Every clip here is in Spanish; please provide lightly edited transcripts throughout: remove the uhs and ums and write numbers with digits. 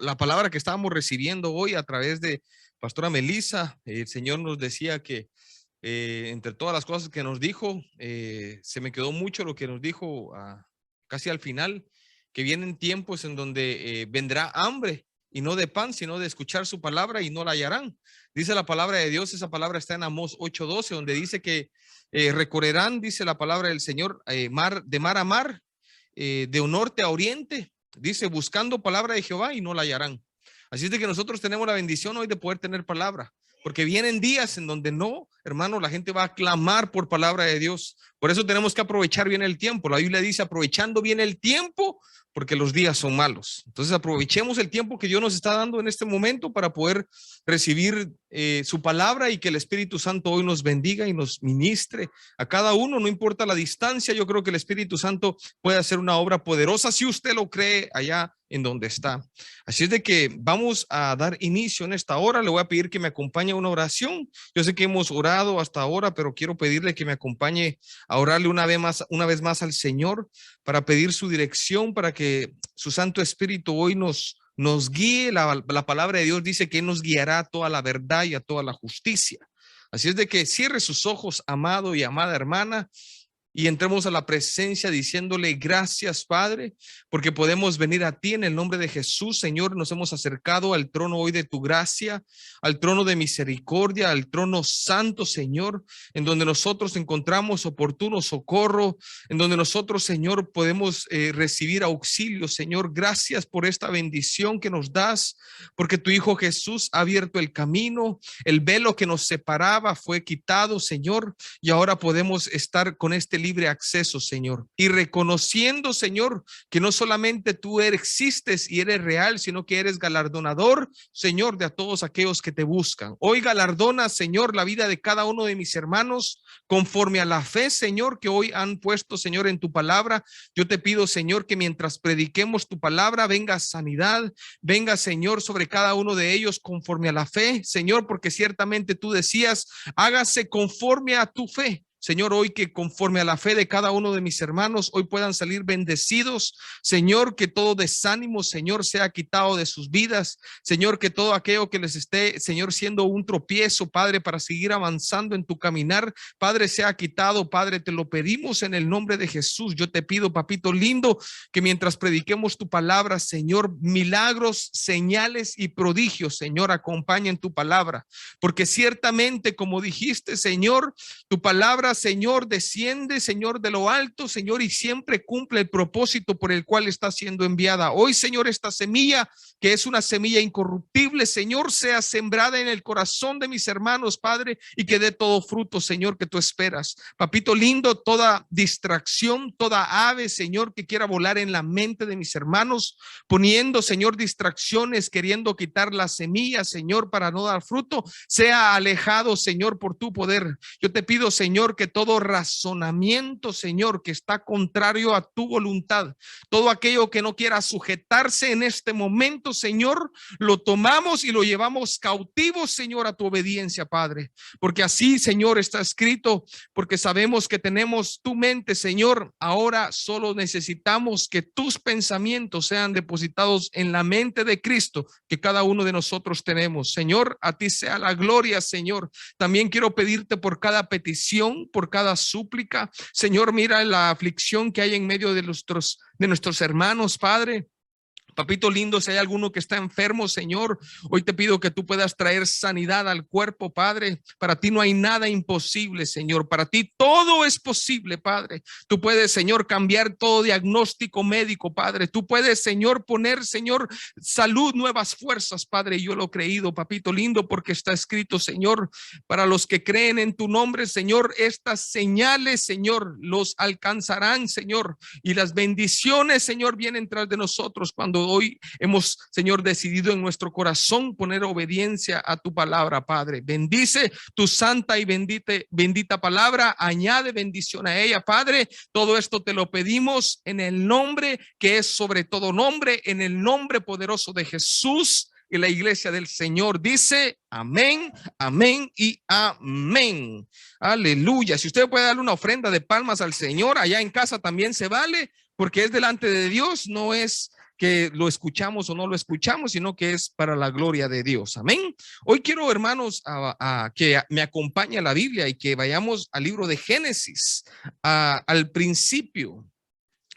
la palabra que estábamos recibiendo hoy a través de Pastora Melissa. El Señor nos decía que entre todas las cosas que nos dijo, se me quedó mucho lo que nos dijo casi al final, que vienen tiempos en donde vendrá hambre y no de pan, sino de escuchar su palabra y no la hallarán. Dice la palabra de Dios, esa palabra está en Amós 8:12, donde dice que recorrerán, dice la palabra del Señor, de mar a mar, de norte a oriente, dice, buscando palabra de Jehová y no la hallarán. Así es de que nosotros tenemos la bendición hoy de poder tener palabra, porque vienen días en donde no, hermano, la gente va a clamar por palabra de Dios. Por eso tenemos que aprovechar bien el tiempo. La Biblia dice, aprovechando bien el tiempo, porque los días son malos. Entonces aprovechemos el tiempo que Dios nos está dando en este momento para poder recibir su palabra, y que el Espíritu Santo hoy nos bendiga y nos ministre a cada uno, no importa la distancia. Yo creo que el Espíritu Santo puede hacer una obra poderosa si usted lo cree allá en donde está. Así es de que vamos a dar inicio en esta hora. Le voy a pedir que me acompañe a una oración. Yo sé que hemos orado hasta ahora, pero quiero pedirle que me acompañe a orarle una vez más al Señor, para pedir su dirección, para que su Santo Espíritu hoy nos guíe. La palabra de Dios dice que Él nos guiará a toda la verdad y a toda la justicia. Así es de que cierre sus ojos, amado y amada hermana, y entremos a la presencia diciéndole gracias, Padre, porque podemos venir a ti en el nombre de Jesús. Señor, nos hemos acercado al trono hoy de tu gracia, al trono de misericordia, al trono santo, Señor, en donde nosotros encontramos oportuno socorro, en donde nosotros, Señor, podemos recibir auxilio. Señor, gracias por esta bendición que nos das, porque tu Hijo Jesús ha abierto el camino, el velo que nos separaba fue quitado, Señor, y ahora podemos estar con este libre acceso, Señor, y reconociendo, Señor, que no solamente tú existes y eres real, sino que eres galardonador, Señor, de a todos aquellos que te buscan. Hoy galardona, Señor, la vida de cada uno de mis hermanos conforme a la fe, Señor, que hoy han puesto, Señor, en tu palabra. Yo te pido, Señor, que mientras prediquemos tu palabra, venga sanidad, venga, Señor, sobre cada uno de ellos conforme a la fe, Señor, porque ciertamente tú decías, hágase conforme a tu fe. Señor, hoy que conforme a la fe de cada uno de mis hermanos, hoy puedan salir bendecidos. Señor, que todo desánimo, Señor, sea quitado de sus vidas. Señor, que todo aquello que les esté, Señor, siendo un tropiezo, Padre, para seguir avanzando en tu caminar, Padre, sea quitado. Padre, te lo pedimos en el nombre de Jesús. Yo te pido, papito lindo, que mientras prediquemos tu palabra, Señor, milagros, señales y prodigios, Señor, acompañen tu palabra. Porque ciertamente, como dijiste, Señor, tu palabra, Señor, desciende, Señor, de lo alto, Señor, y siempre cumple el propósito por el cual está siendo enviada. Hoy, Señor, esta semilla, que es una semilla incorruptible, Señor, sea sembrada en el corazón de mis hermanos, Padre, y que dé todo fruto, Señor, que tú esperas. Papito lindo, toda distracción, toda ave, Señor, que quiera volar en la mente de mis hermanos, poniendo, Señor, distracciones, queriendo quitar la semilla, Señor, para no dar fruto, sea alejado, Señor, por tu poder. Yo te pido, Señor, que todo razonamiento, Señor, que está contrario a tu voluntad, todo aquello que no quiera sujetarse en este momento, Señor, lo tomamos y lo llevamos cautivo, Señor, a tu obediencia, Padre, porque así, Señor, está escrito, porque sabemos que tenemos tu mente, Señor. Ahora solo necesitamos que tus pensamientos sean depositados en la mente de Cristo, que cada uno de nosotros tenemos. Señor, a ti sea la gloria, Señor. También quiero pedirte por cada petición, por cada súplica. Señor, mira la aflicción que hay en medio de nuestros hermanos, Padre. Papito lindo, si hay alguno que está enfermo, Señor, hoy te pido que tú puedas traer sanidad al cuerpo, Padre. Para ti no hay nada imposible, Señor. Para ti todo es posible, Padre. Tú puedes, Señor, cambiar todo diagnóstico médico, Padre. Tú puedes, Señor, poner, Señor, salud, nuevas fuerzas, Padre. Yo lo he creído, papito lindo, porque está escrito, Señor, para los que creen en tu nombre, Señor, estas señales, Señor, los alcanzarán, Señor. Y las bendiciones, Señor, vienen tras de nosotros cuando hoy hemos, Señor, decidido en nuestro corazón poner obediencia a tu palabra, Padre. Bendice tu santa y bendita palabra, añade bendición a ella, Padre. Todo esto te lo pedimos en el nombre que es sobre todo nombre, en el nombre poderoso de Jesús. Y la iglesia del Señor dice amén, amén y amén. Aleluya. Si usted puede darle una ofrenda de palmas al Señor, allá en casa también se vale, porque es delante de Dios, no es que lo escuchamos o no lo escuchamos, sino que es para la gloria de Dios. Amén. Hoy quiero, hermanos, a que me acompañe a la Biblia y que vayamos al libro de Génesis, al principio.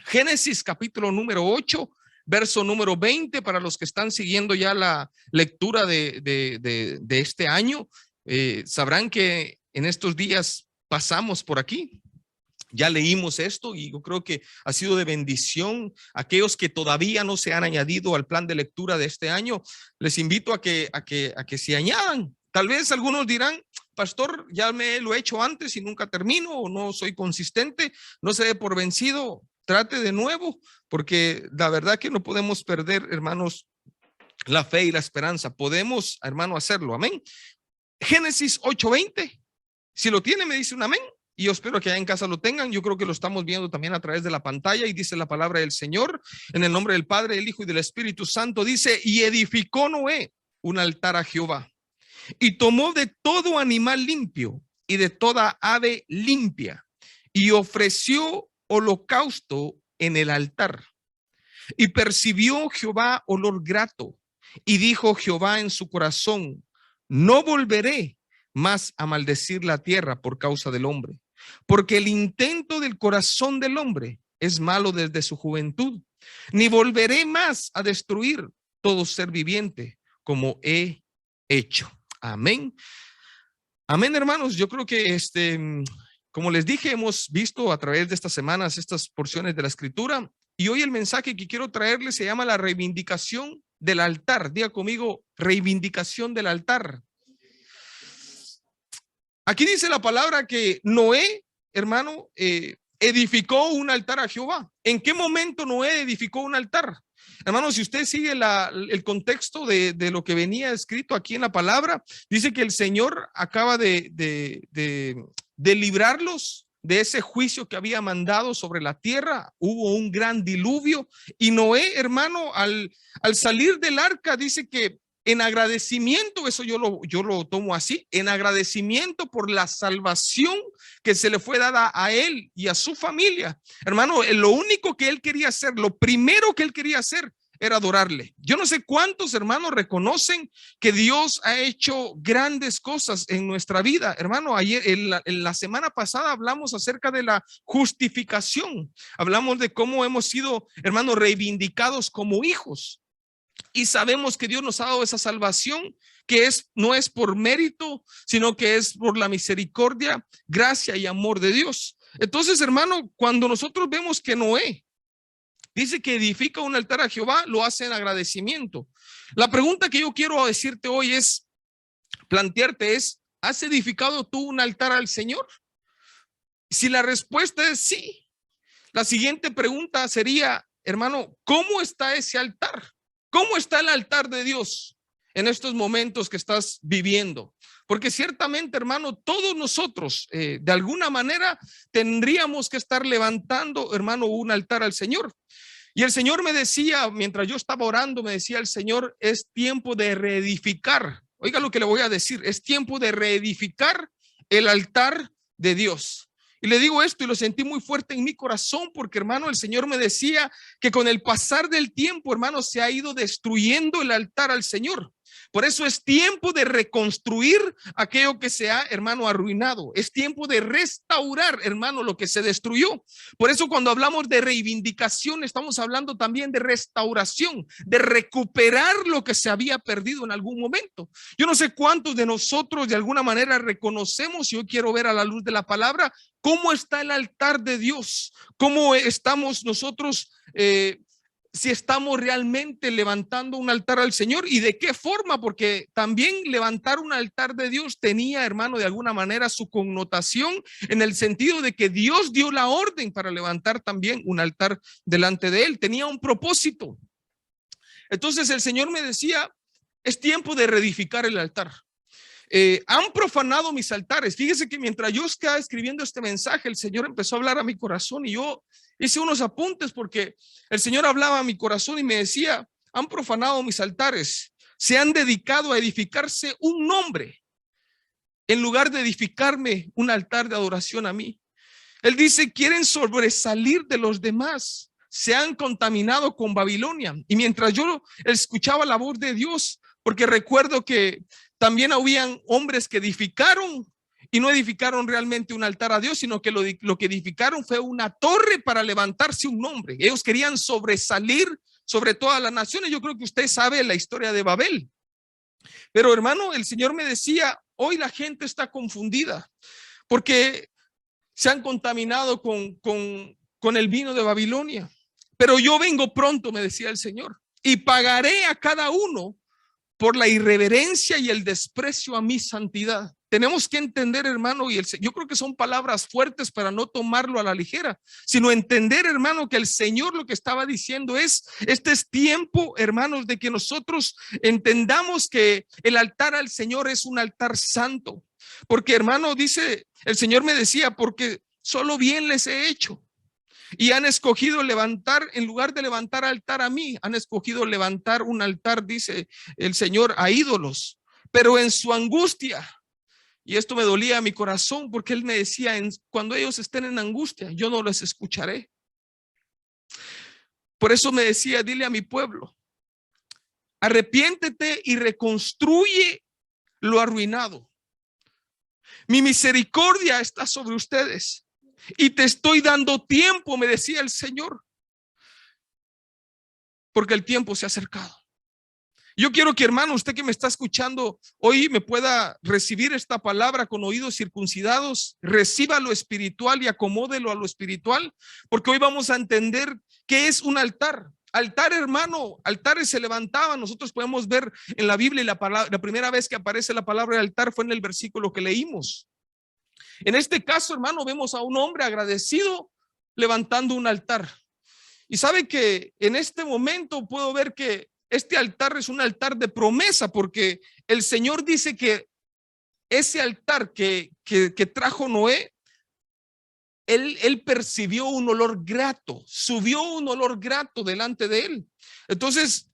Génesis capítulo número 8, verso número 20, para los que están siguiendo ya la lectura de este año, sabrán que en estos días pasamos por aquí. Ya leímos esto y yo creo que ha sido de bendición. Aquellos que todavía no se han añadido al plan de lectura de este año, les invito a que se añadan. Tal vez algunos dirán, pastor, ya lo he hecho antes y nunca termino, o no soy consistente, no se dé por vencido, trate de nuevo, porque la verdad que no podemos perder, hermanos, la fe y la esperanza. Podemos, hermano, hacerlo. Amén. Génesis 8:20. Si lo tiene, me dice un amén. Y yo espero que allá en casa lo tengan. Yo creo que lo estamos viendo también a través de la pantalla. Y dice la palabra del Señor, en el nombre del Padre, del Hijo y del Espíritu Santo. Dice: y edificó Noé un altar a Jehová, y tomó de todo animal limpio y de toda ave limpia, y ofreció holocausto en el altar. Y percibió Jehová olor grato, y dijo Jehová en su corazón: no volveré más a maldecir la tierra por causa del hombre, porque el intento del corazón del hombre es malo desde su juventud, ni volveré más a destruir todo ser viviente como he hecho. Amén. Amén, hermanos. Yo creo que como les dije, hemos visto a través de estas semanas estas porciones de la escritura, y hoy el mensaje que quiero traerles se llama la reivindicación del altar. Diga conmigo, reivindicación del altar. Aquí dice la palabra que Noé, hermano, edificó un altar a Jehová. ¿En qué momento Noé edificó un altar? Hermano, si usted sigue el contexto de lo que venía escrito aquí en la palabra, dice que el Señor acaba de librarlos de ese juicio que había mandado sobre la tierra. Hubo un gran diluvio y Noé, hermano, al salir del arca, dice que en agradecimiento, eso yo lo tomo así, en agradecimiento por la salvación que se le fue dada a él y a su familia. Hermano, lo único que él quería hacer, lo primero que él quería hacer era adorarle. Yo no sé cuántos hermanos reconocen que Dios ha hecho grandes cosas en nuestra vida. Hermano, ayer, en la semana pasada hablamos acerca de la justificación. Hablamos de cómo hemos sido, hermanos, reivindicados como hijos. Y sabemos que Dios nos ha dado esa salvación, que no es por mérito, sino que es por la misericordia, gracia y amor de Dios. Entonces, hermano, cuando nosotros vemos que Noé dice que edifica un altar a Jehová, lo hace en agradecimiento. La pregunta que yo quiero decirte hoy plantearte es: ¿has edificado tú un altar al Señor? Si la respuesta es sí, la siguiente pregunta sería, hermano, ¿cómo está ese altar? ¿Cómo está el altar de Dios en estos momentos que estás viviendo? Porque ciertamente, hermano, todos nosotros de alguna manera tendríamos que estar levantando, hermano, un altar al Señor. Y el Señor me decía, mientras yo estaba orando, me decía el Señor: es tiempo de reedificar. Oiga lo que le voy a decir: es tiempo de reedificar el altar de Dios. Y le digo esto y lo sentí muy fuerte en mi corazón, porque, hermano, el Señor me decía que con el pasar del tiempo, hermano, se ha ido destruyendo el altar al Señor. Por eso es tiempo de reconstruir aquello que se ha, hermano, arruinado. Es tiempo de restaurar, hermano, lo que se destruyó. Por eso cuando hablamos de reivindicación, estamos hablando también de restauración, de recuperar lo que se había perdido en algún momento. Yo no sé cuántos de nosotros de alguna manera reconocemos, y yo quiero ver a la luz de la palabra, cómo está el altar de Dios, cómo estamos nosotros, si estamos realmente levantando un altar al Señor y de qué forma, porque también levantar un altar de Dios tenía, hermano, de alguna manera su connotación, en el sentido de que Dios dio la orden para levantar también un altar delante de él, tenía un propósito. Entonces el Señor me decía: es tiempo de reedificar el altar. Han profanado mis altares. Fíjese que mientras yo estaba escribiendo este mensaje, el Señor empezó a hablar a mi corazón y yo hice unos apuntes, porque el Señor hablaba a mi corazón y me decía: han profanado mis altares, se han dedicado a edificarse un nombre en lugar de edificarme un altar de adoración a mí. Él dice: quieren sobresalir de los demás, se han contaminado con Babilonia. Y mientras yo escuchaba la voz de Dios, porque recuerdo que también habían hombres que edificaron y no edificaron realmente un altar a Dios, sino que lo que edificaron fue una torre para levantarse un nombre. Ellos querían sobresalir sobre todas las naciones. Yo creo que usted sabe la historia de Babel. Pero hermano, el Señor me decía, hoy la gente está confundida porque se han contaminado con el vino de Babilonia. Pero yo vengo pronto, me decía el Señor, y pagaré a cada uno por la irreverencia y el desprecio a mi santidad. Tenemos que entender, hermano, y yo creo que son palabras fuertes para no tomarlo a la ligera, sino entender, hermano, que el Señor lo que estaba diciendo es, este es tiempo, hermanos, de que nosotros entendamos que el altar al Señor es un altar santo. Porque, hermano, dice, el Señor me decía, porque solo bien les he hecho. Y han escogido levantar, en lugar de levantar altar a mí, han escogido levantar un altar, dice el Señor, a ídolos. Pero en su angustia, y esto me dolía a mi corazón, porque Él me decía, cuando ellos estén en angustia, yo no les escucharé. Por eso me decía, dile a mi pueblo, arrepiéntete y reconstruye lo arruinado. Mi misericordia está sobre ustedes. Y te estoy dando tiempo, me decía el Señor, porque el tiempo se ha acercado. Yo quiero que, hermano, usted que me está escuchando hoy me pueda recibir esta palabra con oídos circuncidados, reciba lo espiritual y acomódelo a lo espiritual, porque hoy vamos a entender qué es un altar. Altar, hermano, altares se levantaban. Nosotros podemos ver en la Biblia la primera vez que aparece la palabra altar fue en el versículo que leímos. En este caso, hermano, vemos a un hombre agradecido levantando un altar. Y sabe que en este momento puedo ver que este altar es un altar de promesa, porque el Señor dice que ese altar que trajo Noé, él percibió un olor grato, subió un olor grato delante de él. Entonces,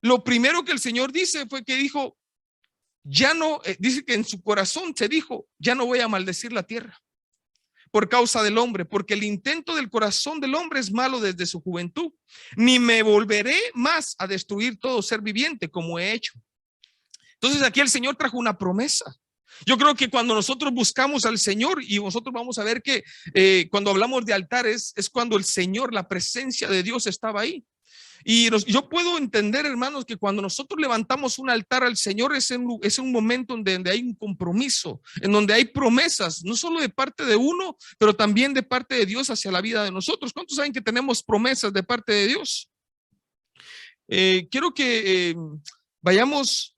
lo primero que el Señor dice fue que dijo, ya no, dice que en su corazón se dijo, ya no voy a maldecir la tierra por causa del hombre, porque el intento del corazón del hombre es malo desde su juventud, ni me volveré más a destruir todo ser viviente como he hecho. Entonces aquí el Señor trajo una promesa. Yo creo que cuando nosotros buscamos al Señor, y nosotros vamos a ver que cuando hablamos de altares es cuando el Señor, la presencia de Dios estaba ahí. Y yo puedo entender, hermanos, que cuando nosotros levantamos un altar al Señor es un momento en donde hay un compromiso, en donde hay promesas, no solo de parte de uno, pero también de parte de Dios hacia la vida de nosotros. ¿Cuántos saben que tenemos promesas de parte de Dios? Quiero que vayamos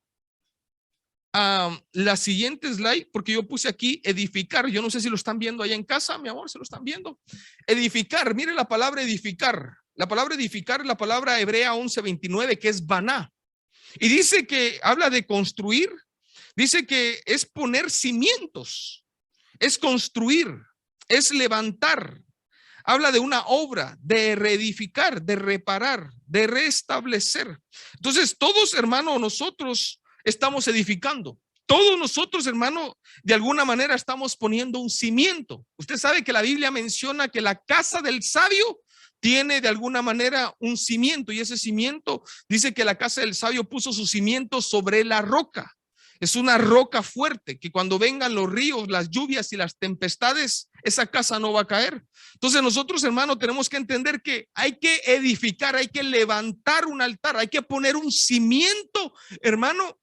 a la siguiente slide, porque yo puse aquí edificar. Yo no sé si lo están viendo allá en casa, mi amor, ¿se lo están viendo? Edificar, mire la palabra edificar. La palabra edificar es la palabra hebrea 11:29, que es baná. Y dice que habla de construir, dice que es poner cimientos, es construir, es levantar. Habla de una obra, de reedificar, de reparar, de restablecer. Entonces, todos, hermano, nosotros estamos edificando. Todos nosotros, hermano, de alguna manera estamos poniendo un cimiento. Usted sabe que la Biblia menciona que la casa del sabio tiene de alguna manera un cimiento, y ese cimiento dice que la casa del sabio puso su cimiento sobre la roca. Es una roca fuerte que cuando vengan los ríos, las lluvias y las tempestades, esa casa no va a caer. Entonces nosotros, hermano, tenemos que entender que hay que edificar, hay que levantar un altar, hay que poner un cimiento, hermano,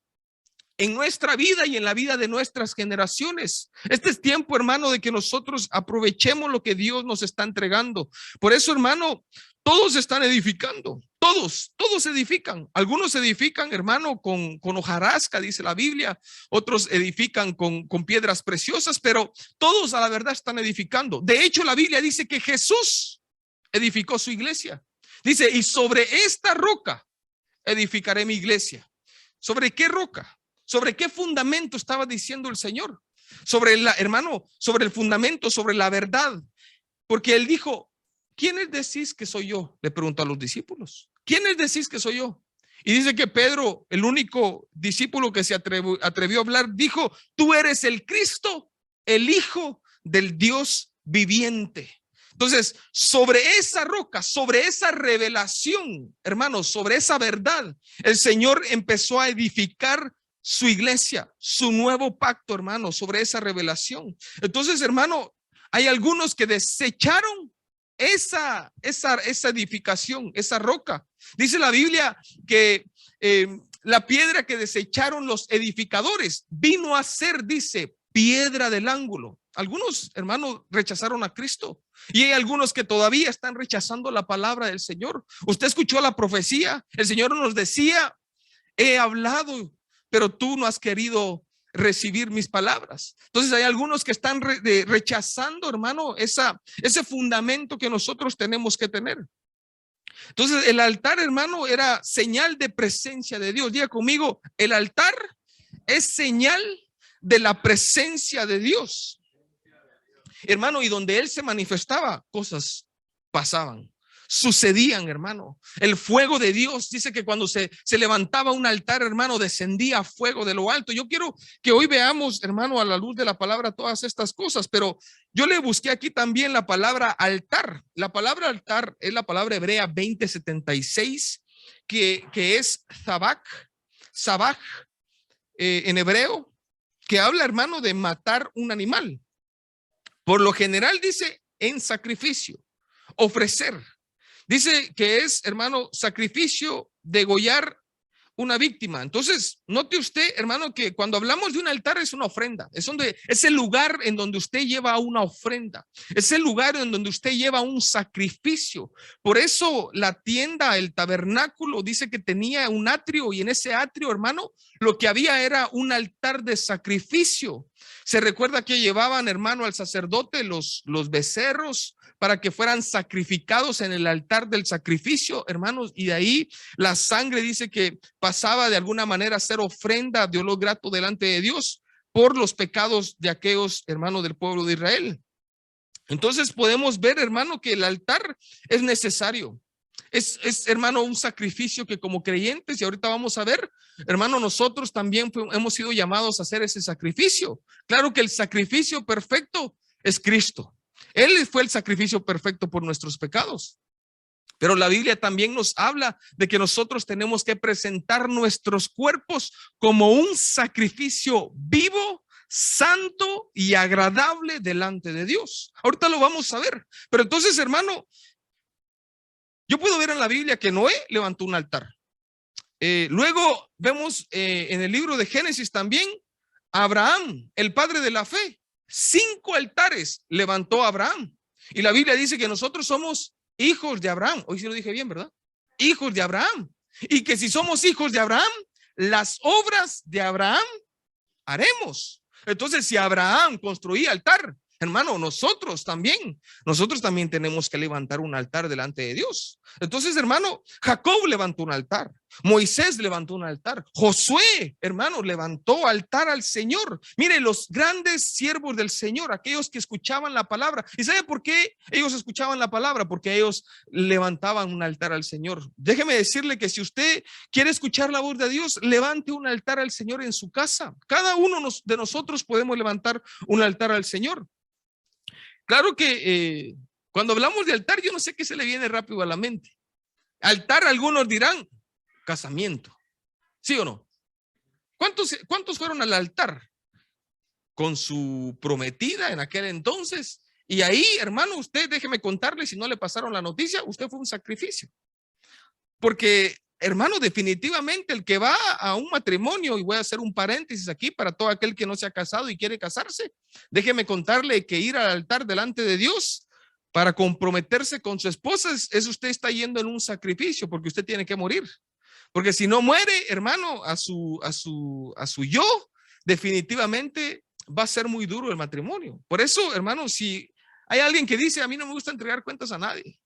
en nuestra vida y en la vida de nuestras generaciones. Este es tiempo, hermano, de que nosotros aprovechemos lo que Dios nos está entregando. Por eso, hermano, todos están edificando, todos edifican. Algunos edifican, hermano, con hojarasca, dice la Biblia. Otros edifican con piedras preciosas, pero todos a la verdad están edificando. De hecho, la Biblia dice que Jesús edificó su iglesia. Dice, y sobre esta roca edificaré mi iglesia. ¿Sobre qué roca? ¿Sobre qué fundamento estaba diciendo el Señor? Hermano, sobre el fundamento, sobre la verdad. Porque él dijo, ¿quiénes decís que soy yo? Le preguntó a los discípulos. ¿Quiénes decís que soy yo? Y dice que Pedro, el único discípulo que se atrevió a hablar, dijo, tú eres el Cristo, el Hijo del Dios viviente. Entonces, sobre esa roca, sobre esa revelación, hermanos, sobre esa verdad, el Señor empezó a edificar su iglesia, su nuevo pacto, hermano, sobre esa revelación. Entonces, hermano, hay algunos que desecharon esa edificación, esa roca. Dice la Biblia que la piedra que desecharon los edificadores vino a ser, dice, piedra del ángulo. Algunos, hermanos, rechazaron a Cristo y hay algunos que todavía están rechazando la palabra del Señor. Usted escuchó la profecía, el Señor nos decía, he hablado, pero tú no has querido recibir mis palabras. Entonces hay algunos que están rechazando, hermano, ese fundamento que nosotros tenemos que tener. Entonces el altar, hermano, era señal de presencia de Dios. Diga conmigo, el altar es señal de la presencia de Dios, hermano, y donde Él se manifestaba, cosas pasaban, sucedían, hermano. El fuego de Dios dice que cuando se levantaba un altar, hermano, descendía fuego de lo alto. Yo quiero que hoy veamos, hermano, a la luz de la palabra todas estas cosas, pero yo le busqué aquí también la palabra altar. La palabra altar es la palabra hebrea 2076, que es zabak en hebreo, que habla, hermano, de matar un animal. Por lo general dice en sacrificio, ofrecer. Dice que es, hermano, sacrificio, degollar una víctima. Entonces, note usted, hermano, que cuando hablamos de un altar es una ofrenda. Es el lugar en donde usted lleva una ofrenda. Es el lugar en donde usted lleva un sacrificio. Por eso la tienda, el tabernáculo, dice que tenía un atrio y en ese atrio, hermano, lo que había era un altar de sacrificio. Se recuerda que llevaban, hermano, al sacerdote los becerros para que fueran sacrificados en el altar del sacrificio, hermanos, y de ahí la sangre dice que pasaba de alguna manera a ser ofrenda de olor grato delante de Dios por los pecados de aquellos, hermanos, del pueblo de Israel. Entonces podemos ver, hermano, que el altar es necesario. Es, hermano, un sacrificio que como creyentes, y ahorita vamos a ver, hermano, nosotros también hemos sido llamados a hacer ese sacrificio. Claro que el sacrificio perfecto es Cristo. Él fue el sacrificio perfecto por nuestros pecados. Pero la Biblia también nos habla de que nosotros tenemos que presentar nuestros cuerpos como un sacrificio vivo, santo y agradable delante de Dios. Ahorita lo vamos a ver. Pero entonces, hermano, yo puedo ver en la Biblia que Noé levantó un altar. Luego vemos en el libro de Génesis también Abraham, el padre de la fe. 5 altares levantó Abraham. Y la Biblia dice que nosotros somos hijos de Abraham. Hoy sí lo dije bien, ¿verdad? Hijos de Abraham. Y que si somos hijos de Abraham, las obras de Abraham haremos. Entonces, si Abraham construía altar, hermano, nosotros también tenemos que levantar un altar delante de Dios. Entonces, hermano, Jacob levantó un altar, Moisés levantó un altar, Josué, hermano, levantó altar al Señor. Mire, los grandes siervos del Señor, aquellos que escuchaban la palabra. ¿Y sabe por qué ellos escuchaban la palabra? Porque ellos levantaban un altar al Señor. Déjeme decirle que si usted quiere escuchar la voz de Dios, levante un altar al Señor en su casa. Cada uno de nosotros podemos levantar un altar al Señor. Claro que cuando hablamos de altar, yo no sé qué se le viene rápido a la mente. Altar, algunos dirán, casamiento. ¿Sí o no? ¿Cuántos fueron al altar con su prometida en aquel entonces? Y ahí, hermano, usted, déjeme contarle, si no le pasaron la noticia, usted fue un sacrificio. Porque, hermano, definitivamente el que va a un matrimonio, y voy a hacer un paréntesis aquí para todo aquel que no se ha casado y quiere casarse, déjeme contarle que ir al altar delante de Dios para comprometerse con su esposa es usted está yendo en un sacrificio, porque usted tiene que morir. Porque si no muere, hermano, a su yo, definitivamente va a ser muy duro el matrimonio. Por eso, hermano, si hay alguien que dice, a mí no me gusta entregar cuentas a nadie,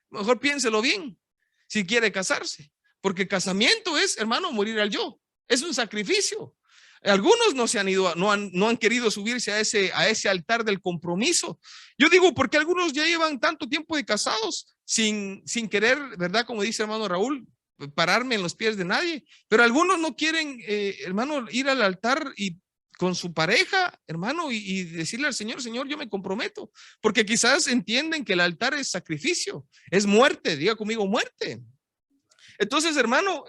mejor piénselo bien si quiere casarse, porque casamiento es, hermano, morir al yo, es un sacrificio. Algunos no se han ido, no han querido subirse a ese altar del compromiso. Yo digo, porque algunos ya llevan tanto tiempo de casados sin querer, ¿verdad? Como dice hermano Raúl, pararme en los pies de nadie, pero algunos no quieren, hermano, ir al altar y con su pareja, hermano, y decirle al Señor, Señor, yo me comprometo, porque quizás entienden que el altar es sacrificio, es muerte, diga conmigo, muerte. Entonces, hermano,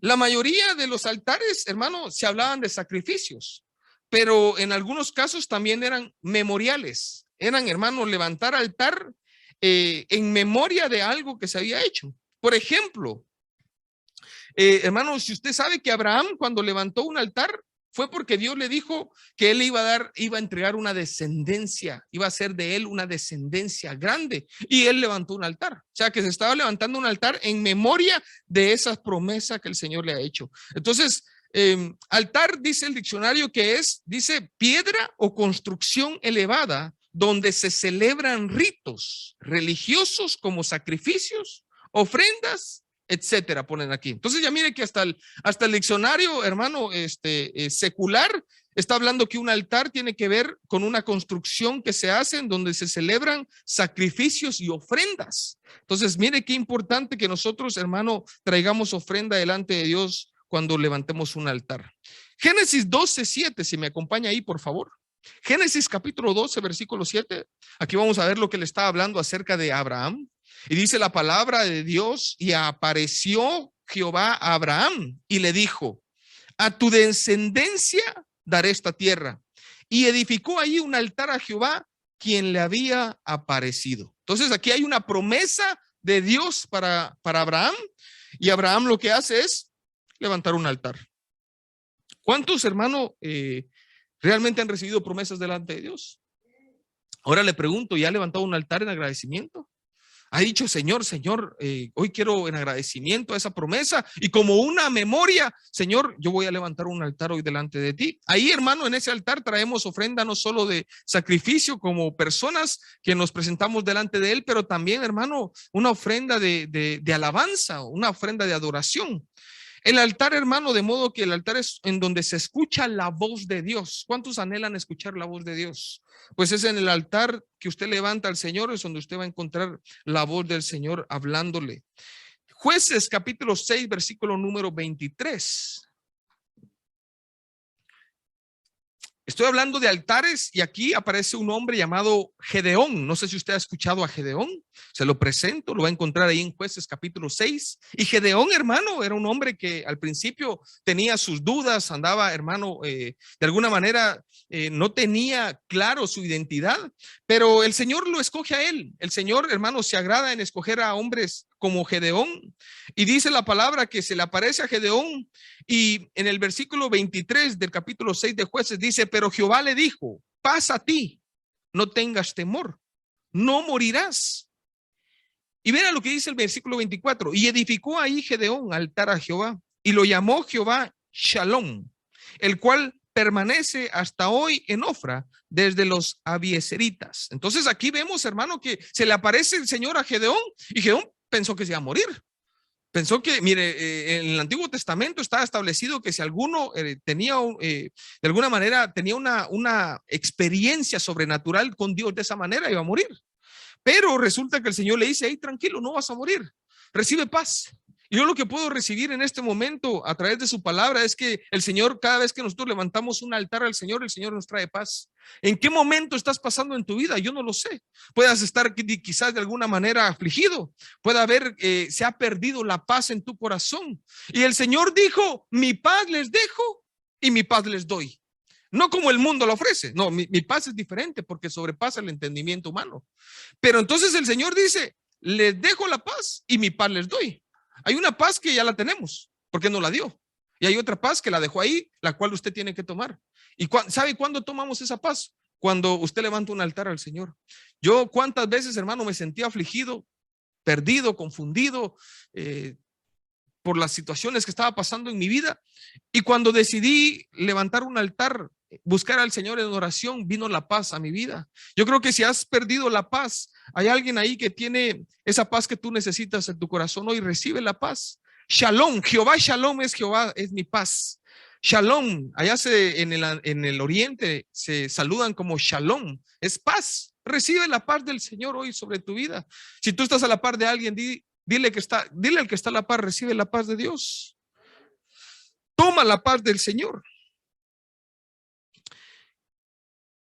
la mayoría de los altares, hermano, se hablaban de sacrificios, pero en algunos casos también eran memoriales, eran, hermano, levantar altar en memoria de algo que se había hecho. Por ejemplo, hermano, si usted sabe que Abraham cuando levantó un altar fue porque Dios le dijo que él iba a entregar una descendencia, iba a ser de él una descendencia grande, y él levantó un altar. O sea, que se estaba levantando un altar en memoria de esas promesas que el Señor le ha hecho. Entonces, altar, dice el diccionario, que dice piedra o construcción elevada donde se celebran ritos religiosos como sacrificios, ofrendas, etcétera, ponen aquí. Entonces ya mire que hasta el diccionario, hermano, secular, está hablando que un altar tiene que ver con una construcción que se hace en donde se celebran sacrificios y ofrendas. Entonces, mire qué importante que nosotros, hermano, traigamos ofrenda delante de Dios cuando levantemos un altar. Génesis 12:7, si me acompaña ahí, por favor. Génesis capítulo 12, versículo 7. Aquí vamos a ver lo que le está hablando acerca de Abraham. Y dice la palabra de Dios: y apareció Jehová a Abraham y le dijo: a tu descendencia daré esta tierra. Y edificó ahí un altar a Jehová, quien le había aparecido. Entonces aquí hay una promesa de Dios para Abraham, y Abraham lo que hace es levantar un altar. ¿Cuántos, hermano, realmente han recibido promesas delante de Dios? Ahora le pregunto, ¿ya ha levantado un altar en agradecimiento? Ha dicho, Señor, hoy quiero en agradecimiento a esa promesa y como una memoria, Señor, yo voy a levantar un altar hoy delante de ti. Ahí, hermano, en ese altar traemos ofrenda no solo de sacrificio como personas que nos presentamos delante de él, pero también, hermano, una ofrenda de alabanza, una ofrenda de adoración. El altar, hermano, de modo que el altar es en donde se escucha la voz de Dios. ¿Cuántos anhelan escuchar la voz de Dios? Pues es en el altar que usted levanta al Señor, es donde usted va a encontrar la voz del Señor hablándole. Jueces capítulo 6, versículo número 23. Estoy hablando de altares y aquí aparece un hombre llamado Gedeón. No sé si usted ha escuchado a Gedeón. Se lo presento, lo va a encontrar ahí en Jueces capítulo 6. Y Gedeón, hermano, era un hombre que al principio tenía sus dudas, andaba, hermano, de alguna manera no tenía claro su identidad, pero el Señor lo escoge a él. El Señor, hermano, se agrada en escoger a hombres como Gedeón. Y dice la palabra que se le aparece a Gedeón. Y en el versículo 23 del capítulo 6 de Jueces dice: pero Jehová le dijo: pasa a ti, no tengas temor, no morirás. Y verá lo que dice el versículo 24: y edificó ahí Gedeón altar a Jehová, y lo llamó Jehová Shalom, el cual permanece hasta hoy en Ofra, desde los abieseritas. Entonces aquí vemos, hermano, que se le aparece el Señor a Gedeón, y Gedeón pensó que se iba a morir. Pensó que, mire, en el Antiguo Testamento está establecido que si alguno tenía, de alguna manera, tenía una experiencia sobrenatural con Dios de esa manera, iba a morir. Pero resulta que el Señor le dice: hey, tranquilo, no vas a morir, recibe paz. Y yo lo que puedo recibir en este momento a través de su palabra es que el Señor, cada vez que nosotros levantamos un altar al Señor, el Señor nos trae paz. ¿En qué momento estás pasando en tu vida? Yo no lo sé. Puedas estar quizás de alguna manera afligido. Puede haber, se ha perdido la paz en tu corazón. Y el Señor dijo: mi paz les dejo y mi paz les doy. No como el mundo lo ofrece. No, mi paz es diferente porque sobrepasa el entendimiento humano. Pero entonces el Señor dice: les dejo la paz y mi paz les doy. Hay una paz que ya la tenemos porque nos la dio. Y hay otra paz que la dejó ahí, la cual usted tiene que tomar. ¿Y sabe cuándo tomamos esa paz? Cuando usted levanta un altar al Señor. Yo cuántas veces, hermano, me sentí afligido, perdido, confundido, por las situaciones que estaba pasando en mi vida. Y cuando decidí levantar un altar, buscar al Señor en oración, vino la paz a mi vida. Yo creo que si has perdido la paz, hay alguien ahí que tiene esa paz que tú necesitas en tu corazón hoy. Recibe la paz. Shalom, Jehová Shalom es Jehová, es mi paz. Shalom, allá en el oriente se saludan como Shalom, es paz. Recibe la paz del Señor hoy sobre tu vida. Si tú estás a la par de alguien, dile al que está a la par: recibe la paz de Dios. Toma la paz del Señor.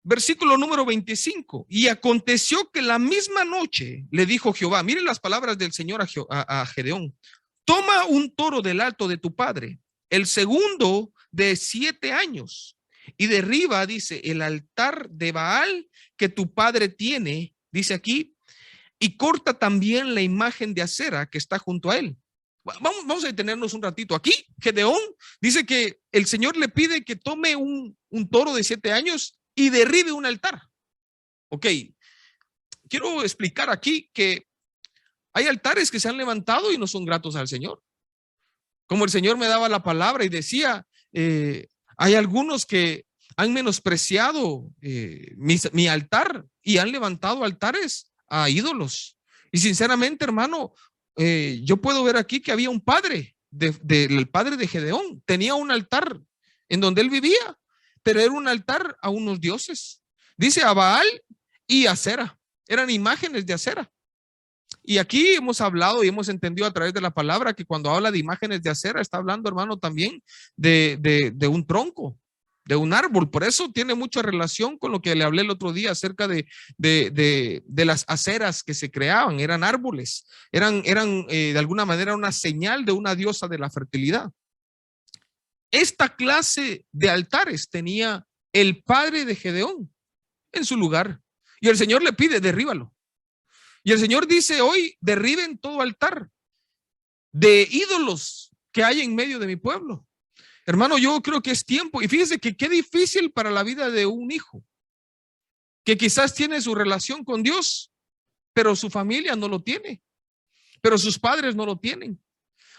Versículo número 25. Y aconteció que la misma noche le dijo Jehová, miren las palabras del Señor a Gedeón: toma un toro del alto de tu padre, el segundo de 7 años, y derriba, dice, el altar de Baal que tu padre tiene, dice aquí, y corta también la imagen de acera que está junto a él. Vamos a detenernos un ratito. Aquí Gedeón dice que el Señor le pide que tome un toro de 7 años y derribe un altar. Ok, quiero explicar aquí que hay altares que se han levantado y no son gratos al Señor. Como el Señor me daba la palabra y decía, hay algunos que han menospreciado mi altar y han levantado altares a ídolos. Y sinceramente, hermano, yo puedo ver aquí que había un padre, el padre de Gedeón, tenía un altar en donde él vivía, pero era un altar a unos dioses. Dice a Baal y a Acera, eran imágenes de Acera. Y aquí hemos hablado y hemos entendido a través de la palabra que cuando habla de imágenes de acera, está hablando, hermano, también de un tronco, de un árbol. Por eso tiene mucha relación con lo que le hablé el otro día acerca de las aceras que se creaban. Eran árboles, eran de alguna manera una señal de una diosa de la fertilidad. Esta clase de altares tenía el padre de Gedeón en su lugar. Y el Señor le pide, derríbalo. Y el Señor dice hoy, derriben todo altar de ídolos que hay en medio de mi pueblo. Hermano, yo creo que es tiempo. Y fíjese que qué difícil para la vida de un hijo, que quizás tiene su relación con Dios, pero su familia no lo tiene, pero sus padres no lo tienen.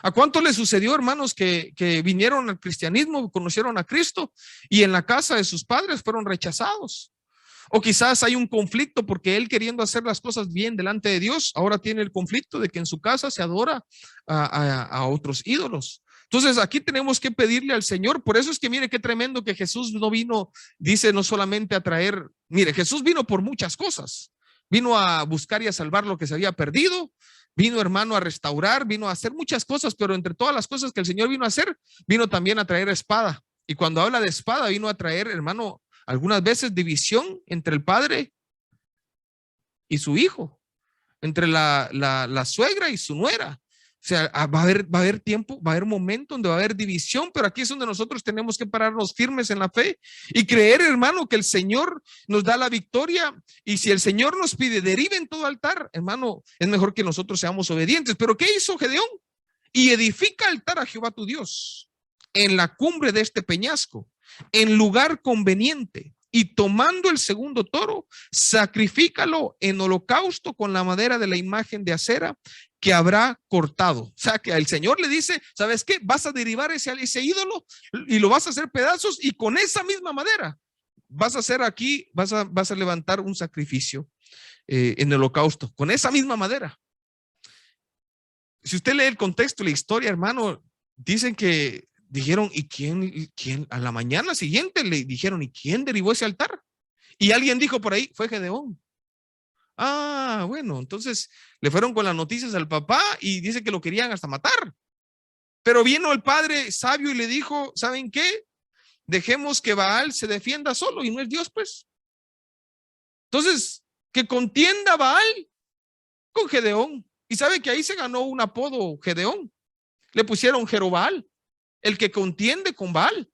¿A cuánto le sucedió, hermanos, que vinieron al cristianismo, conocieron a Cristo y en la casa de sus padres fueron rechazados? O quizás hay un conflicto porque él, queriendo hacer las cosas bien delante de Dios, ahora tiene el conflicto de que en su casa se adora a otros ídolos. Entonces aquí tenemos que pedirle al Señor. Por eso es que mire qué tremendo que Jesús no vino, dice, no solamente a traer, mire, Jesús vino por muchas cosas. Vino a buscar y a salvar lo que se había perdido. Vino, hermano, a restaurar, vino a hacer muchas cosas, pero entre todas las cosas que el Señor vino a hacer, vino también a traer espada. Y cuando habla de espada, vino a traer, hermano, algunas veces división entre el padre y su hijo, entre la suegra y su nuera. O sea, va a haber tiempo, va a haber momento donde va a haber división, pero aquí es donde nosotros tenemos que pararnos firmes en la fe y creer, hermano, que el Señor nos da la victoria. Y si el Señor nos pide, derriben todo altar, hermano, es mejor que nosotros seamos obedientes. Pero ¿qué hizo Gedeón? Y edifica altar a Jehová tu Dios en la cumbre de este peñasco, en lugar conveniente, y tomando el segundo toro, sacrifícalo en holocausto con la madera de la imagen de acera que habrá cortado. O sea, que el Señor le dice, ¿sabes qué? Vas a derivar ese ídolo y lo vas a hacer pedazos, y con esa misma madera vas a hacer aquí, vas a levantar un sacrificio en el holocausto, con esa misma madera. Si usted lee el contexto, la historia, hermano, dicen que dijeron, ¿y quién? A la mañana siguiente le dijeron, ¿y quién derribó ese altar? Y alguien dijo por ahí, fue Gedeón. Ah, bueno, entonces le fueron con las noticias al papá y dice que lo querían hasta matar. Pero vino el padre sabio y le dijo, ¿saben qué? Dejemos que Baal se defienda solo, y no es Dios, pues. Entonces, que contienda Baal con Gedeón. Y sabe que ahí se ganó un apodo, Gedeón. Le pusieron Jerobal, el que contiende con Baal.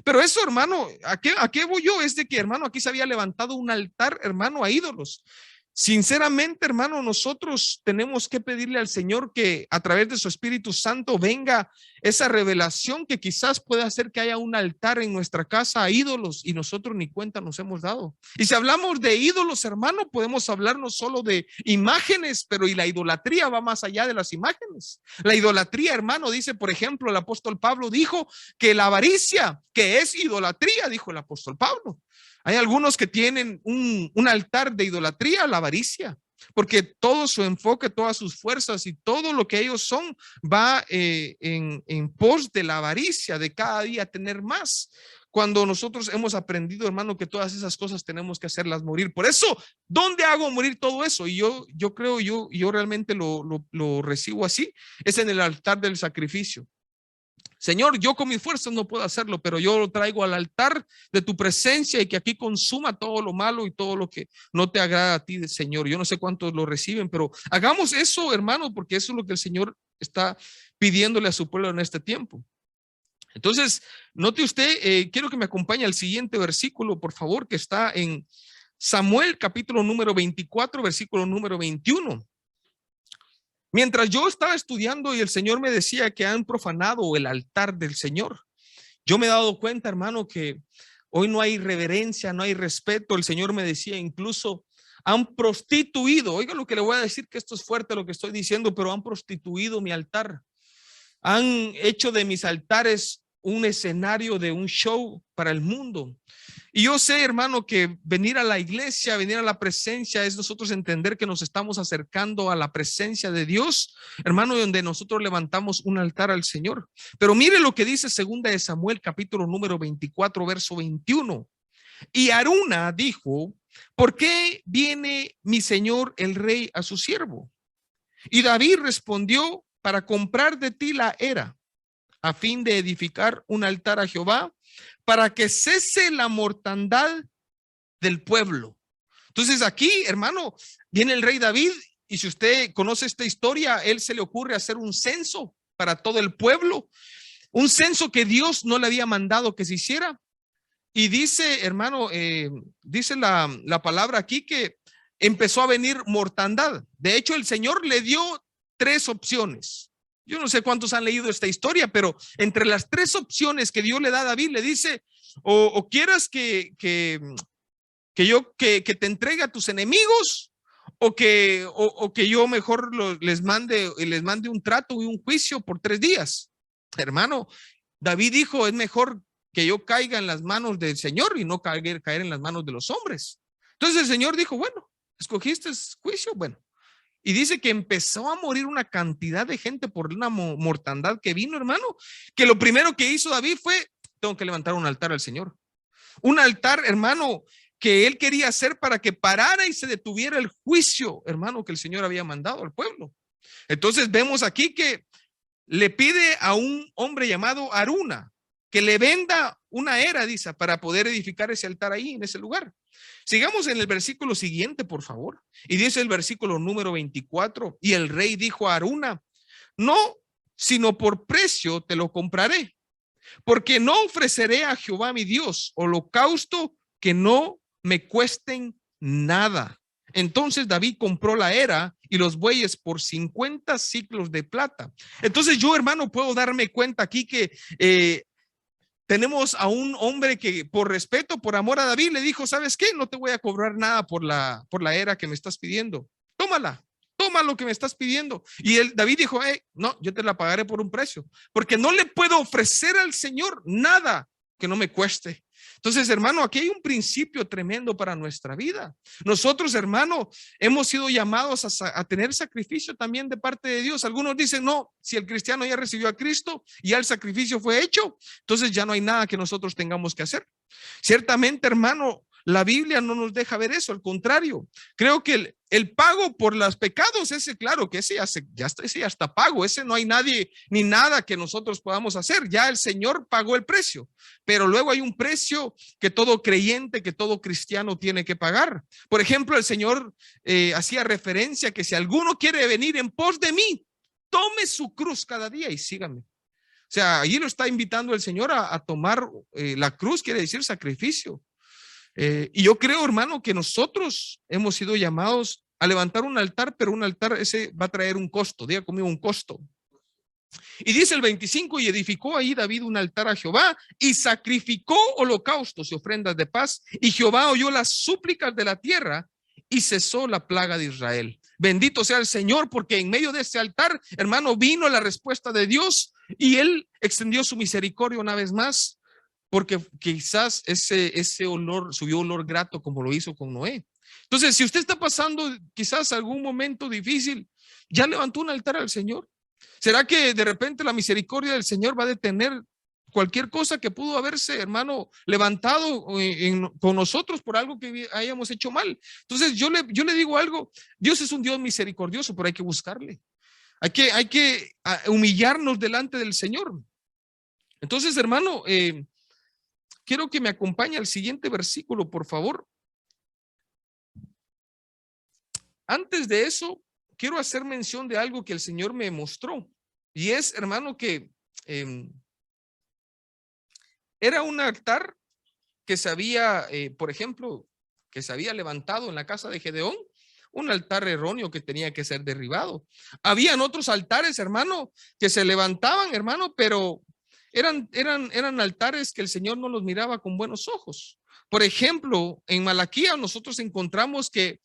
Pero eso, hermano, ¿a qué voy yo? Es de que, hermano, aquí se había levantado un altar, hermano, a ídolos. Sinceramente, hermano, nosotros tenemos que pedirle al Señor que a través de su Espíritu Santo venga esa revelación que quizás pueda hacer que haya un altar en nuestra casa a ídolos y nosotros ni cuenta nos hemos dado. Y si hablamos de ídolos, hermano, podemos hablar no solo de imágenes, pero y la idolatría va más allá de las imágenes. La idolatría, hermano, dice, por ejemplo, el apóstol Pablo dijo que la avaricia, que es idolatría, dijo el apóstol Pablo. Hay algunos que tienen un altar de idolatría a la avaricia, porque todo su enfoque, todas sus fuerzas y todo lo que ellos son va en pos de la avaricia, de cada día tener más. Cuando nosotros hemos aprendido, hermano, que todas esas cosas tenemos que hacerlas morir. Por eso, ¿dónde hago morir todo eso? Y yo creo, yo realmente lo recibo así, es en el altar del sacrificio. Señor, yo con mis fuerzas no puedo hacerlo, pero yo lo traigo al altar de tu presencia y que aquí consuma todo lo malo y todo lo que no te agrada a ti, Señor. Yo no sé cuántos lo reciben, pero hagamos eso, hermano, porque eso es lo que el Señor está pidiéndole a su pueblo en este tiempo. Entonces, note usted, quiero que me acompañe al siguiente versículo, por favor, que está en Samuel capítulo número 24, versículo número 21. Mientras yo estaba estudiando y el Señor me decía que han profanado el altar del Señor, yo me he dado cuenta, hermano, que hoy no hay reverencia, no hay respeto. El Señor me decía, incluso han prostituido, oiga lo que le voy a decir, que esto es fuerte lo que estoy diciendo, pero han prostituido mi altar. Han hecho de mis altares un escenario de un show para el mundo. Y yo sé, hermano, que venir a la iglesia, venir a la presencia, es nosotros entender que nos estamos acercando a la presencia de Dios, hermano, donde nosotros levantamos un altar al Señor. Pero mire lo que dice segunda de Samuel, capítulo número 24, verso 21. Y Arauna dijo, ¿por qué viene mi señor el rey a su siervo? Y David respondió, para comprar de ti la era, a fin de edificar un altar a Jehová, para que cese la mortandad del pueblo. Entonces aquí, hermano, viene el rey David, y si usted conoce esta historia, él se le ocurre hacer un censo para todo el pueblo, un censo que Dios no le había mandado que se hiciera. Y dice, hermano, dice la palabra aquí que empezó a venir mortandad. De hecho, el Señor le dio 3 opciones. Yo no sé cuántos han leído esta historia, pero entre las 3 opciones que Dios le da a David, le dice, o quieras que te entregue a tus enemigos, o que yo mejor les mande un trato y un juicio por 3 días. Hermano, David dijo, es mejor que yo caiga en las manos del Señor y no caer en las manos de los hombres. Entonces el Señor dijo, bueno, escogiste juicio, bueno. Y dice que empezó a morir una cantidad de gente por una mortandad que vino, hermano, que lo primero que hizo David fue, tengo que levantar un altar al Señor. Un altar, hermano, que él quería hacer para que parara y se detuviera el juicio, hermano, que el Señor había mandado al pueblo. Entonces vemos aquí que le pide a un hombre llamado Arauna que le venda una era, dice, para poder edificar ese altar ahí, en ese lugar. Sigamos en el versículo siguiente, por favor. Y dice el versículo número 24, y el rey dijo a Arauna, no, sino por precio te lo compraré, porque no ofreceré a Jehová mi Dios holocausto que no me cuesten nada. Entonces David compró la era y los bueyes por 50 siclos de plata. Entonces yo, hermano, puedo darme cuenta aquí que tenemos a un hombre que por respeto, por amor a David, le dijo, ¿sabes qué? No te voy a cobrar nada por la era que me estás pidiendo. Tómala, toma lo que me estás pidiendo. Y David dijo, no, yo te la pagaré por un precio, porque no le puedo ofrecer al Señor nada que no me cueste. Entonces, hermano, aquí hay un principio tremendo para nuestra vida. Nosotros, hermano, hemos sido llamados a tener sacrificio también de parte de Dios. Algunos dicen, no, si el cristiano ya recibió a Cristo y ya el sacrificio fue hecho, entonces ya no hay nada que nosotros tengamos que hacer. Ciertamente, hermano, la Biblia no nos deja ver eso, al contrario. Creo que el pago por los pecados, ese claro que ese ya está pago, ese no hay nadie ni nada que nosotros podamos hacer, ya el Señor pagó el precio, pero luego hay un precio que todo creyente, que todo cristiano tiene que pagar. Por ejemplo, el Señor hacía referencia que si alguno quiere venir en pos de mí, tome su cruz cada día y sígame. O sea, allí lo está invitando el Señor a tomar la cruz, quiere decir sacrificio. Y yo creo, hermano, que nosotros hemos sido llamados a levantar un altar, pero un altar ese va a traer un costo. Diga conmigo, un costo. Y dice el 25, y edificó ahí David un altar a Jehová y sacrificó holocaustos y ofrendas de paz. Y Jehová oyó las súplicas de la tierra y cesó la plaga de Israel. Bendito sea el Señor, porque en medio de ese altar, hermano, vino la respuesta de Dios y él extendió su misericordia una vez más. Porque quizás ese olor, subió olor grato como lo hizo con Noé. Entonces, si usted está pasando quizás algún momento difícil, ¿ya levantó un altar al Señor? ¿Será que de repente la misericordia del Señor va a detener cualquier cosa que pudo haberse, hermano, levantado con nosotros por algo que hayamos hecho mal? Entonces, yo le digo algo, Dios es un Dios misericordioso, pero hay que buscarle. Hay que humillarnos delante del Señor. Entonces, hermano, quiero que me acompañe al siguiente versículo, por favor. Antes de eso, quiero hacer mención de algo que el Señor me mostró. Y es, hermano, que era un altar que se había, por ejemplo, que se había levantado en la casa de Gedeón, un altar erróneo que tenía que ser derribado. Habían otros altares, hermano, que se levantaban, hermano, pero eran altares que el Señor no los miraba con buenos ojos. Por ejemplo, en Malaquías nosotros encontramos que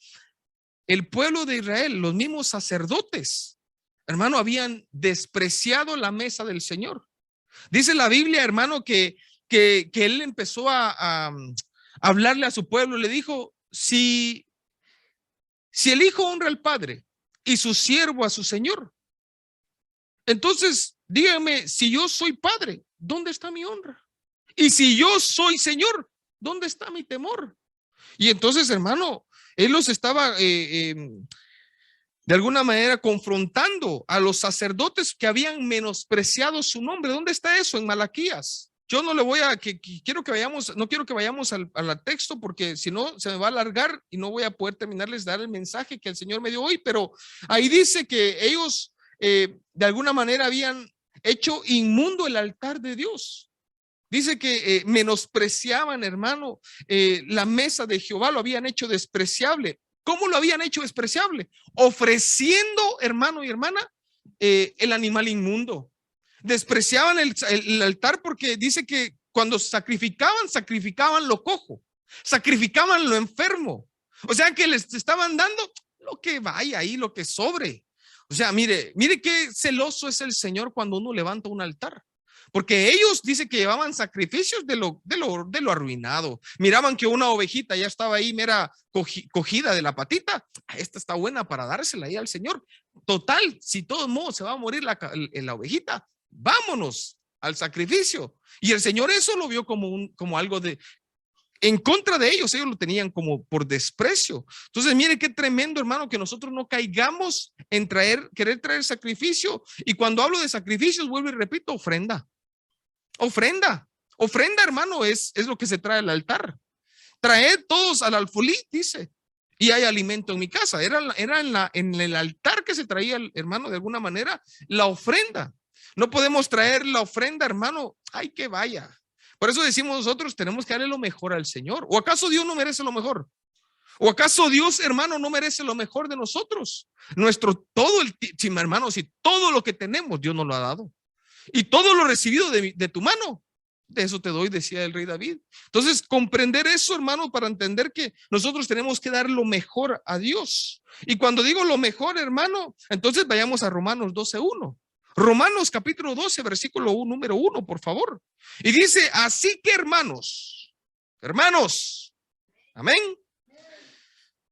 el pueblo de Israel, los mismos sacerdotes, hermano, habían despreciado la mesa del Señor. Dice la Biblia, hermano, que él empezó a hablarle a su pueblo, le dijo, si el hijo honra al padre y su siervo a su señor, entonces dígame, si yo soy padre, ¿dónde está mi honra? Y si yo soy señor, ¿dónde está mi temor? Y entonces, hermano, él los estaba de alguna manera confrontando a los sacerdotes que habían menospreciado su nombre. ¿Dónde está eso? En Malaquías. Yo no le voy a, quiero que vayamos, no quiero que vayamos al texto porque si no se me va a alargar y no voy a poder terminarles de dar el mensaje que el Señor me dio hoy, pero ahí dice que ellos de alguna manera habían hecho inmundo el altar de Dios. Dice que menospreciaban, hermano, la mesa de Jehová, lo habían hecho despreciable. ¿Cómo lo habían hecho despreciable? Ofreciendo, hermano y hermana, el animal inmundo. Despreciaban el altar porque dice que cuando sacrificaban lo cojo, sacrificaban lo enfermo. O sea que les estaban dando lo que vaya ahí, lo que sobre. O sea, mire qué celoso es el Señor cuando uno levanta un altar. Porque ellos dice que llevaban sacrificios de lo arruinado. Miraban que una ovejita ya estaba ahí, mera cogida de la patita. Esta está buena para dársela ahí al Señor. Total, si todo modo se va a morir la ovejita, vámonos al sacrificio. Y el Señor eso lo vio como algo de en contra de ellos lo tenían como por desprecio. Entonces, mire qué tremendo, hermano, que nosotros no caigamos en querer traer sacrificio. Y cuando hablo de sacrificios, vuelvo y repito, ofrenda, hermano, es lo que se trae al altar. Traed todos al alfolí, dice, y hay alimento en mi casa. Era en el altar que se traía, hermano, de alguna manera, la ofrenda. No podemos traer la ofrenda, hermano, ay, que vaya. Por eso decimos nosotros, tenemos que darle lo mejor al Señor. ¿O acaso Dios no merece lo mejor? ¿O acaso Dios, hermano, no merece lo mejor de nosotros? Hermano, si todo lo que tenemos Dios nos lo ha dado. Y todo lo recibido de tu mano, de eso te doy, decía el rey David. Entonces, comprender eso, hermano, para entender que nosotros tenemos que dar lo mejor a Dios. Y cuando digo lo mejor, hermano, entonces vayamos a Romanos 12:1. Romanos capítulo 12, versículo número 1, por favor. Y dice, así que hermanos, amén.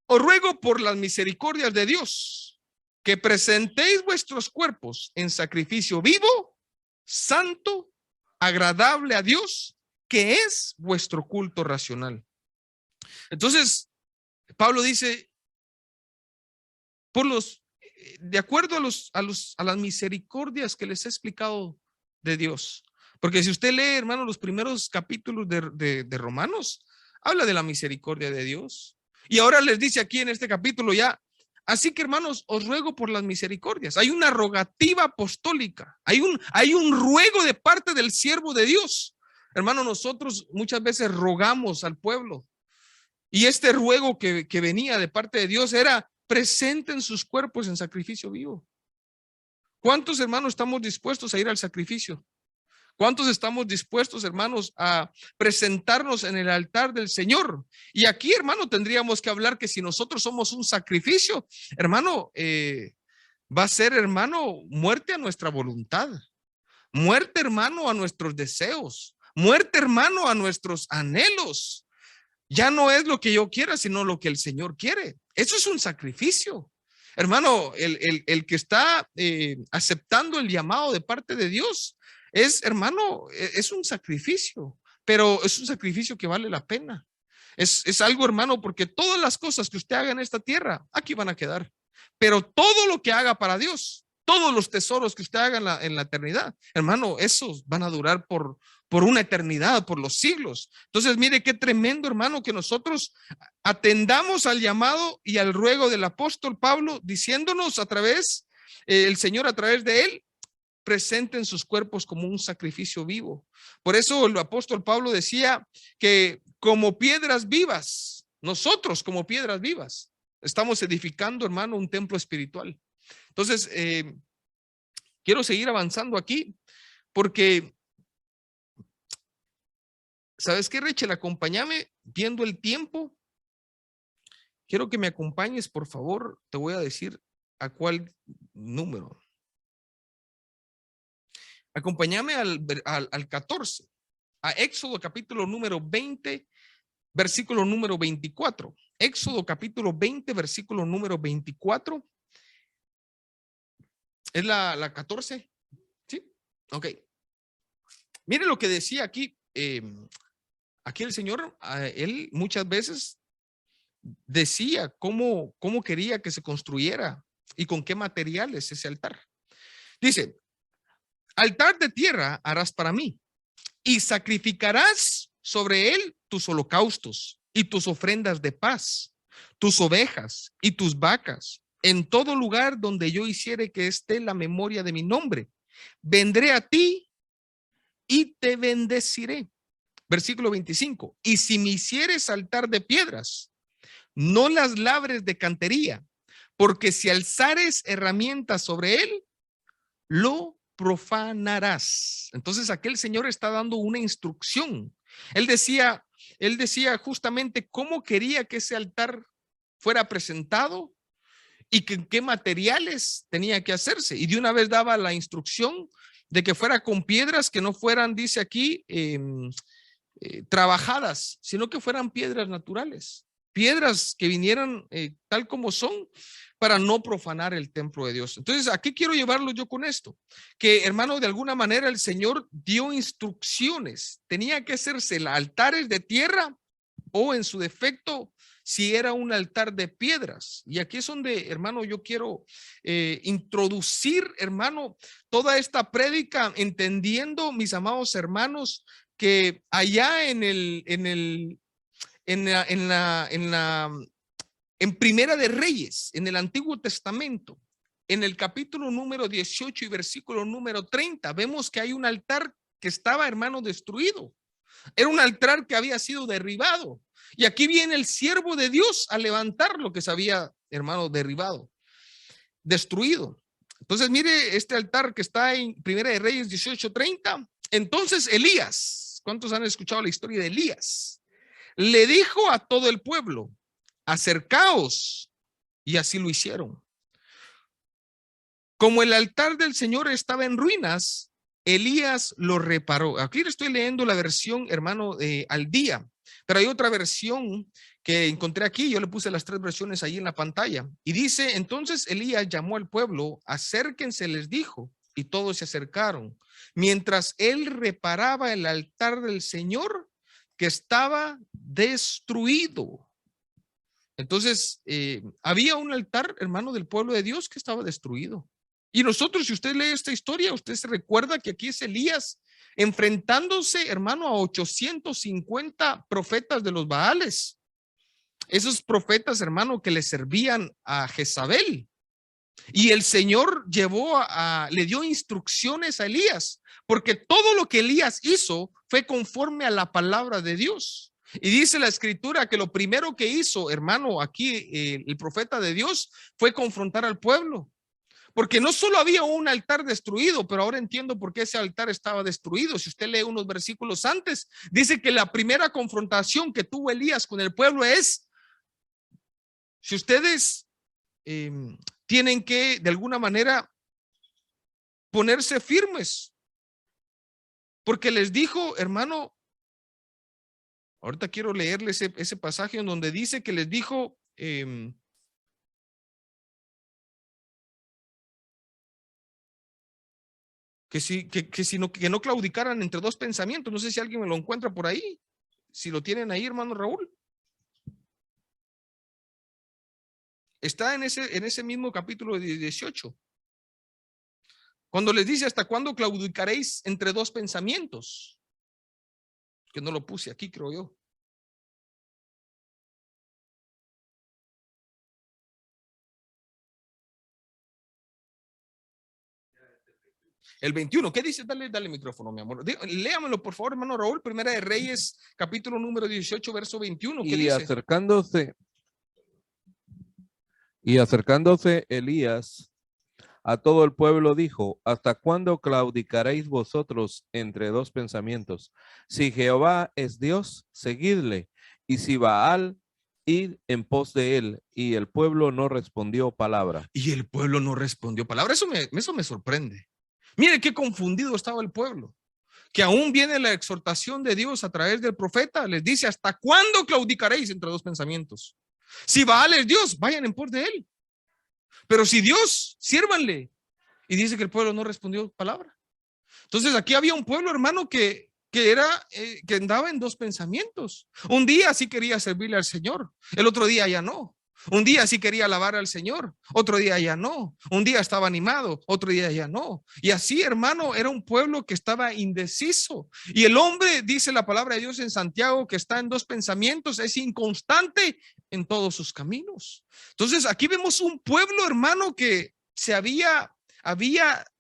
Os ruego por las misericordias de Dios que presentéis vuestros cuerpos en sacrificio vivo, santo, agradable a Dios, que es vuestro culto racional. Entonces, Pablo dice, de acuerdo a las misericordias que les he explicado de Dios. Porque si usted lee, hermano, los primeros capítulos de Romanos, habla de la misericordia de Dios. Y ahora les dice aquí en este capítulo ya, así que hermanos, os ruego por las misericordias. Hay una rogativa apostólica, hay un ruego de parte del siervo de Dios. Hermano, nosotros muchas veces rogamos al pueblo. Y este ruego que venía de parte de Dios era, presenten sus cuerpos en sacrificio vivo. ¿Cuántos hermanos estamos dispuestos a ir al sacrificio? ¿Cuántos estamos dispuestos, hermanos, a presentarnos en el altar del Señor? Y aquí, hermano, tendríamos que hablar que si nosotros somos un sacrificio, hermano, va a ser, hermano, muerte a nuestra voluntad, muerte, hermano, a nuestros deseos, muerte, hermano, a nuestros anhelos. Ya no es lo que yo quiera, sino lo que el Señor quiere. Eso es un sacrificio. Hermano, el que está aceptando el llamado de parte de Dios es, hermano, es un sacrificio, pero es un sacrificio que vale la pena. Es algo, hermano, porque todas las cosas que usted haga en esta tierra, aquí van a quedar. Pero todo lo que haga para Dios todos los tesoros que usted haga en la eternidad, hermano, esos van a durar por una eternidad, por los siglos. Entonces, mire qué tremendo, hermano, que nosotros atendamos al llamado y al ruego del apóstol Pablo, diciéndonos a través, el Señor a través de él, presenten sus cuerpos como un sacrificio vivo. Por eso el apóstol Pablo decía que como piedras vivas, nosotros como piedras vivas, estamos edificando, hermano, un templo espiritual. Entonces, quiero seguir avanzando aquí porque, ¿sabes qué, Rachel? Acompáñame viendo el tiempo. Quiero que me acompañes, por favor. Te voy a decir a cuál número. Acompáñame al 14, a Éxodo capítulo número 20, versículo número 24. Éxodo capítulo 20, versículo número 24. ¿Es la 14? ¿Sí? Ok. Mire lo que decía aquí. Aquí el Señor, él muchas veces decía cómo quería que se construyera y con qué materiales ese altar. Dice, altar de tierra harás para mí y sacrificarás sobre él tus holocaustos y tus ofrendas de paz, tus ovejas y tus vacas, en todo lugar donde yo hiciere que esté la memoria de mi nombre. Vendré a ti y te bendeciré. Versículo 25. Y si me hicieres altar de piedras, no las labres de cantería, porque si alzares herramientas sobre él, lo profanarás. Entonces aquel señor está dando una instrucción. Él decía justamente cómo quería que ese altar fuera presentado y qué materiales tenía que hacerse. Y de una vez daba la instrucción de que fuera con piedras que no fueran, dice aquí, trabajadas, sino que fueran piedras naturales, piedras que vinieran tal como son, para no profanar el templo de Dios. Entonces, ¿a qué quiero llevarlo yo con esto? Que, hermano, de alguna manera el Señor dio instrucciones. Tenía que hacerse altares de tierra o, en su defecto, si era un altar de piedras. Y aquí es donde, hermano, yo quiero introducir, hermano, toda esta prédica, entendiendo, mis amados hermanos, que allá en Primera de Reyes, en el Antiguo Testamento, en el capítulo número 18 y versículo número 30, vemos que hay un altar que estaba, hermano, destruido. Era un altar que había sido derribado. Y aquí viene el siervo de Dios a levantar lo que se había, hermano, derribado, destruido. Entonces, mire este altar que está en Primera de Reyes 18:30. Entonces Elías, ¿cuántos han escuchado la historia de Elías? Le dijo a todo el pueblo, acercaos, y así lo hicieron. Como el altar del Señor estaba en ruinas, Elías lo reparó. Aquí le estoy leyendo la versión, hermano, al día, pero hay otra versión que encontré aquí. Yo le puse las tres versiones ahí en la pantalla. Y dice, entonces Elías llamó al pueblo, acérquense, les dijo, y todos se acercaron. Mientras él reparaba el altar del Señor, que estaba destruido. Entonces, había un altar, hermano, del pueblo de Dios que estaba destruido. Y nosotros, si usted lee esta historia, usted se recuerda que aquí es Elías enfrentándose, hermano, a 850 profetas de los Baales. Esos profetas, hermano, que le servían a Jezabel. Y el Señor le dio instrucciones a Elías, porque todo lo que Elías hizo fue conforme a la palabra de Dios. Y dice la escritura que lo primero que hizo, hermano, aquí el profeta de Dios fue confrontar al pueblo. Porque no solo había un altar destruido, pero ahora entiendo por qué ese altar estaba destruido. Si usted lee unos versículos antes, dice que la primera confrontación que tuvo Elías con el pueblo es, si ustedes tienen que de alguna manera ponerse firmes, porque les dijo, hermano, ahorita quiero leerle ese pasaje en donde dice que les dijo, que no claudicaran entre dos pensamientos. No sé si alguien me lo encuentra por ahí, si lo tienen ahí, hermano Raúl. Está en ese mismo capítulo de 18. Cuando les dice, ¿hasta cuándo claudicaréis entre dos pensamientos? Que no lo puse aquí, creo yo. El 21, ¿qué dice? Dale micrófono, mi amor. Léamelo, por favor, hermano Raúl. Primera de Reyes, capítulo número 18, verso 21. ¿Qué dice? Acercándose Elías a todo el pueblo dijo: ¿hasta cuándo claudicaréis vosotros entre dos pensamientos? Si Jehová es Dios, seguidle, y si Baal, id en pos de él. Y el pueblo no respondió palabra. Y el pueblo no respondió palabra. Eso me sorprende. Mire qué confundido estaba el pueblo. Que aún viene la exhortación de Dios a través del profeta. Les dice, ¿hasta cuándo claudicaréis entre dos pensamientos? Si Baal es Dios, vayan en pos de él. Pero si Dios, sírvanle. Y dice que el pueblo no respondió palabra. Entonces aquí había un pueblo, hermano, que andaba en dos pensamientos. Un día sí quería servirle al Señor, el otro día ya no. Un día sí quería alabar al Señor, otro día ya no. Un día estaba animado, otro día ya no. Y así, hermano, era un pueblo que estaba indeciso. Y el hombre, dice la palabra de Dios en Santiago, que está en dos pensamientos, es inconstante en todos sus caminos. Entonces aquí vemos un pueblo, hermano, que se había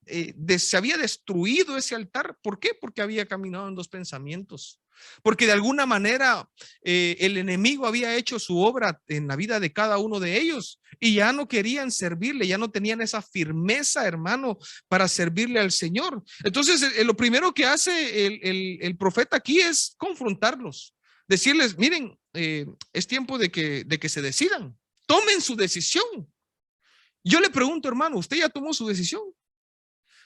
destruido ese altar. ¿Por qué? Porque había caminado en dos pensamientos. Porque de alguna manera el enemigo había hecho su obra en la vida de cada uno de ellos y ya no querían servirle, ya no tenían esa firmeza, hermano, para servirle al Señor. Entonces, lo primero que hace el profeta aquí es confrontarlos, decirles, miren, es tiempo de que se decidan, tomen su decisión. Yo le pregunto, hermano, ¿usted ya tomó su decisión?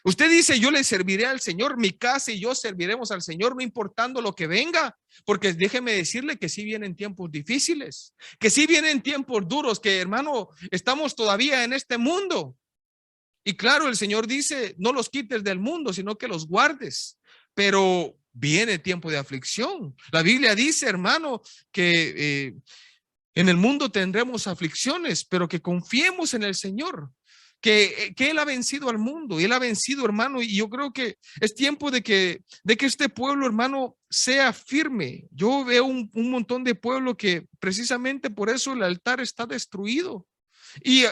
Usted dice, yo le serviré al Señor, mi casa y yo serviremos al Señor, no importando lo que venga, porque déjeme decirle que sí vienen tiempos difíciles, que sí vienen tiempos duros, que hermano, estamos todavía en este mundo. Y claro, el Señor dice, no los quites del mundo, sino que los guardes, pero viene tiempo de aflicción. La Biblia dice, hermano, que en el mundo tendremos aflicciones, pero que confiemos en el Señor. Que Él ha vencido al mundo y Él ha vencido, hermano, y yo creo que es tiempo de que este pueblo, hermano, sea firme. Yo veo un montón de pueblo que precisamente por eso el altar está destruido. Y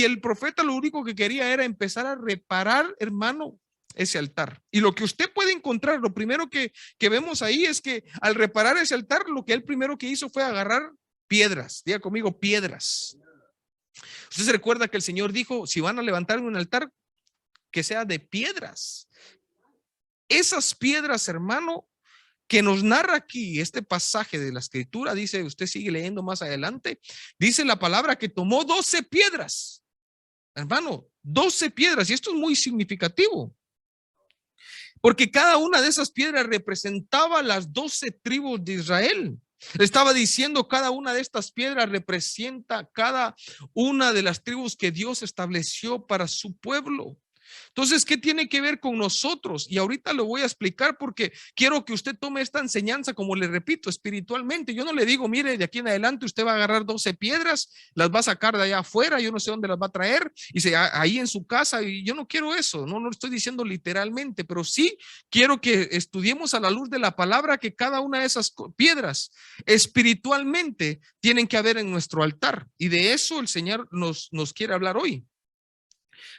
el profeta lo único que quería era empezar a reparar, hermano, ese altar. Y lo que usted puede encontrar, lo primero que vemos ahí es que al reparar ese altar, lo que él primero que hizo fue agarrar piedras. Diga conmigo, piedras. Usted se recuerda que el Señor dijo, si van a levantar un altar, que sea de piedras. Esas piedras, hermano, que nos narra aquí este pasaje de la escritura, dice, usted sigue leyendo más adelante, dice la palabra que tomó 12 piedras. Hermano, 12 piedras, y esto es muy significativo. Porque cada una de esas piedras representaba las 12 tribus de Israel. Estaba diciendo, cada una de estas piedras representa cada una de las tribus que Dios estableció para su pueblo. Entonces, ¿qué tiene que ver con nosotros? Y ahorita lo voy a explicar porque quiero que usted tome esta enseñanza, como le repito, espiritualmente. Yo no le digo, mire, de aquí en adelante usted va a agarrar 12 piedras, las va a sacar de allá afuera, yo no sé dónde las va a traer, y ahí en su casa, y yo no quiero eso, no lo estoy diciendo literalmente, pero sí quiero que estudiemos a la luz de la palabra que cada una de esas piedras espiritualmente tienen que haber en nuestro altar. Y de eso el Señor nos quiere hablar hoy.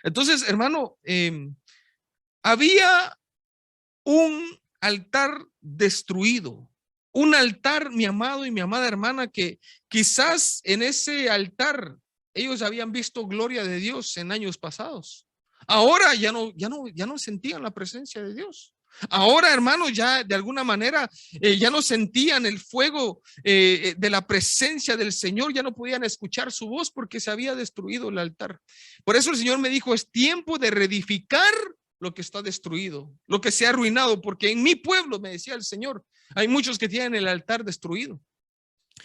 Entonces, hermano, había un altar destruido, un altar, mi amado y mi amada hermana, que quizás en ese altar ellos habían visto gloria de Dios en años pasados. Ahora ya no sentían la presencia de Dios. Ahora, hermanos, ya de alguna manera ya no sentían el fuego de la presencia del Señor, ya no podían escuchar su voz porque se había destruido el altar. Por eso el Señor me dijo, es tiempo de reedificar lo que está destruido, lo que se ha arruinado, porque en mi pueblo, me decía el Señor, hay muchos que tienen el altar destruido.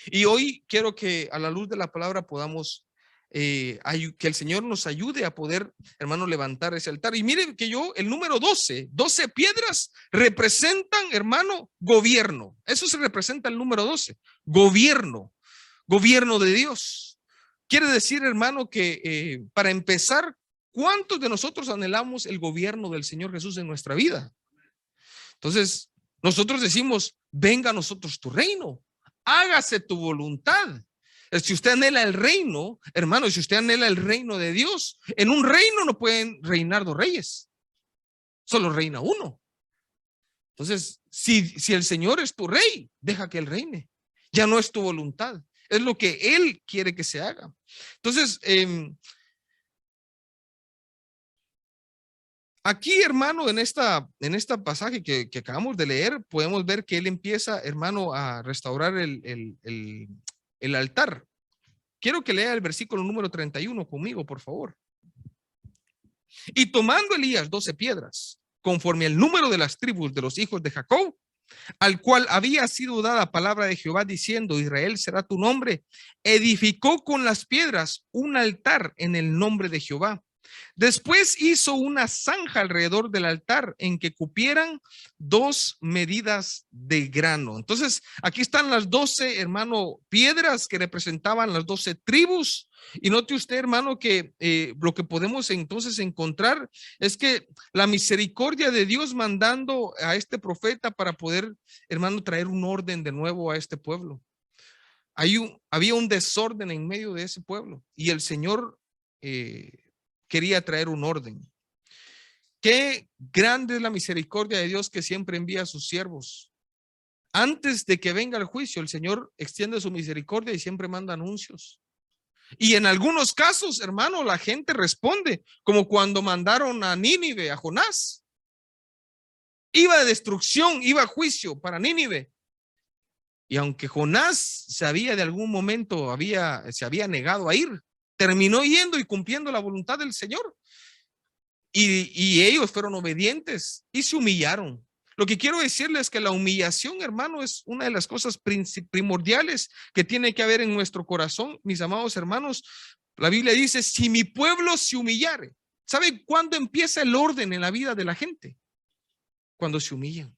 Y hoy quiero que a la luz de la palabra podamos que el Señor nos ayude a poder, hermano, levantar ese altar. Y miren que el número 12 piedras representan, hermano, gobierno. Eso se representa el número 12, gobierno de Dios. Quiere decir, hermano, que para empezar, ¿Cuántos de nosotros anhelamos el gobierno del Señor Jesús en nuestra vida? Entonces, nosotros decimos, venga a nosotros tu reino, hágase tu voluntad. Si usted anhela el reino, hermano, si usted anhela el reino de Dios, en un reino no pueden reinar dos reyes, solo reina uno. Entonces, si el Señor es tu rey, deja que Él reine. Ya no es tu voluntad, es lo que Él quiere que se haga. Entonces, aquí, hermano, en esta pasaje que acabamos de leer, podemos ver que Él empieza, hermano, a restaurar el altar. Quiero que lea el versículo número 31 conmigo, por favor. Y tomando Elías 12 piedras, conforme al número de las tribus de los hijos de Jacob, al cual había sido dada palabra de Jehová diciendo, Israel será tu nombre, edificó con las piedras un altar en el nombre de Jehová. Después hizo una zanja alrededor del altar en que cupieran 2 medidas de grano. Entonces, aquí están las 12, hermano, piedras que representaban las 12 tribus. Y note usted, hermano, que lo que podemos entonces encontrar es que la misericordia de Dios mandando a este profeta para poder, hermano, traer un orden de nuevo a este pueblo. Había un desorden en medio de ese pueblo y el Señor quería traer un orden. Qué grande es la misericordia de Dios que siempre envía a sus siervos. Antes de que venga el juicio, el Señor extiende su misericordia y siempre manda anuncios. Y en algunos casos, hermano, la gente responde, como cuando mandaron a Nínive, a Jonás. Iba de destrucción, iba a juicio para Nínive. Y aunque Jonás sabía de algún momento, se había negado a ir, terminó yendo y cumpliendo la voluntad del Señor. Y ellos fueron obedientes y se humillaron. Lo que quiero decirles es que la humillación, hermano, es una de las cosas primordiales que tiene que haber en nuestro corazón, mis amados hermanos. La Biblia dice, si mi pueblo se humillare. ¿Sabe cuándo empieza el orden en la vida de la gente? Cuando se humillan.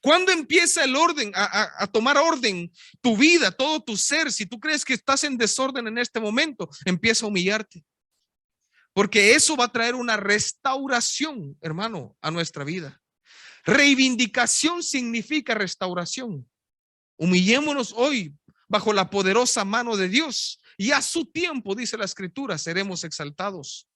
¿Cuándo empieza el orden a tomar orden tu vida, todo tu ser? Si tú crees que estás en desorden en este momento, empieza a humillarte. Porque eso va a traer una restauración, hermano, a nuestra vida. Reivindicación significa restauración. Humillémonos hoy bajo la poderosa mano de Dios y a su tiempo, dice la Escritura, seremos exaltados.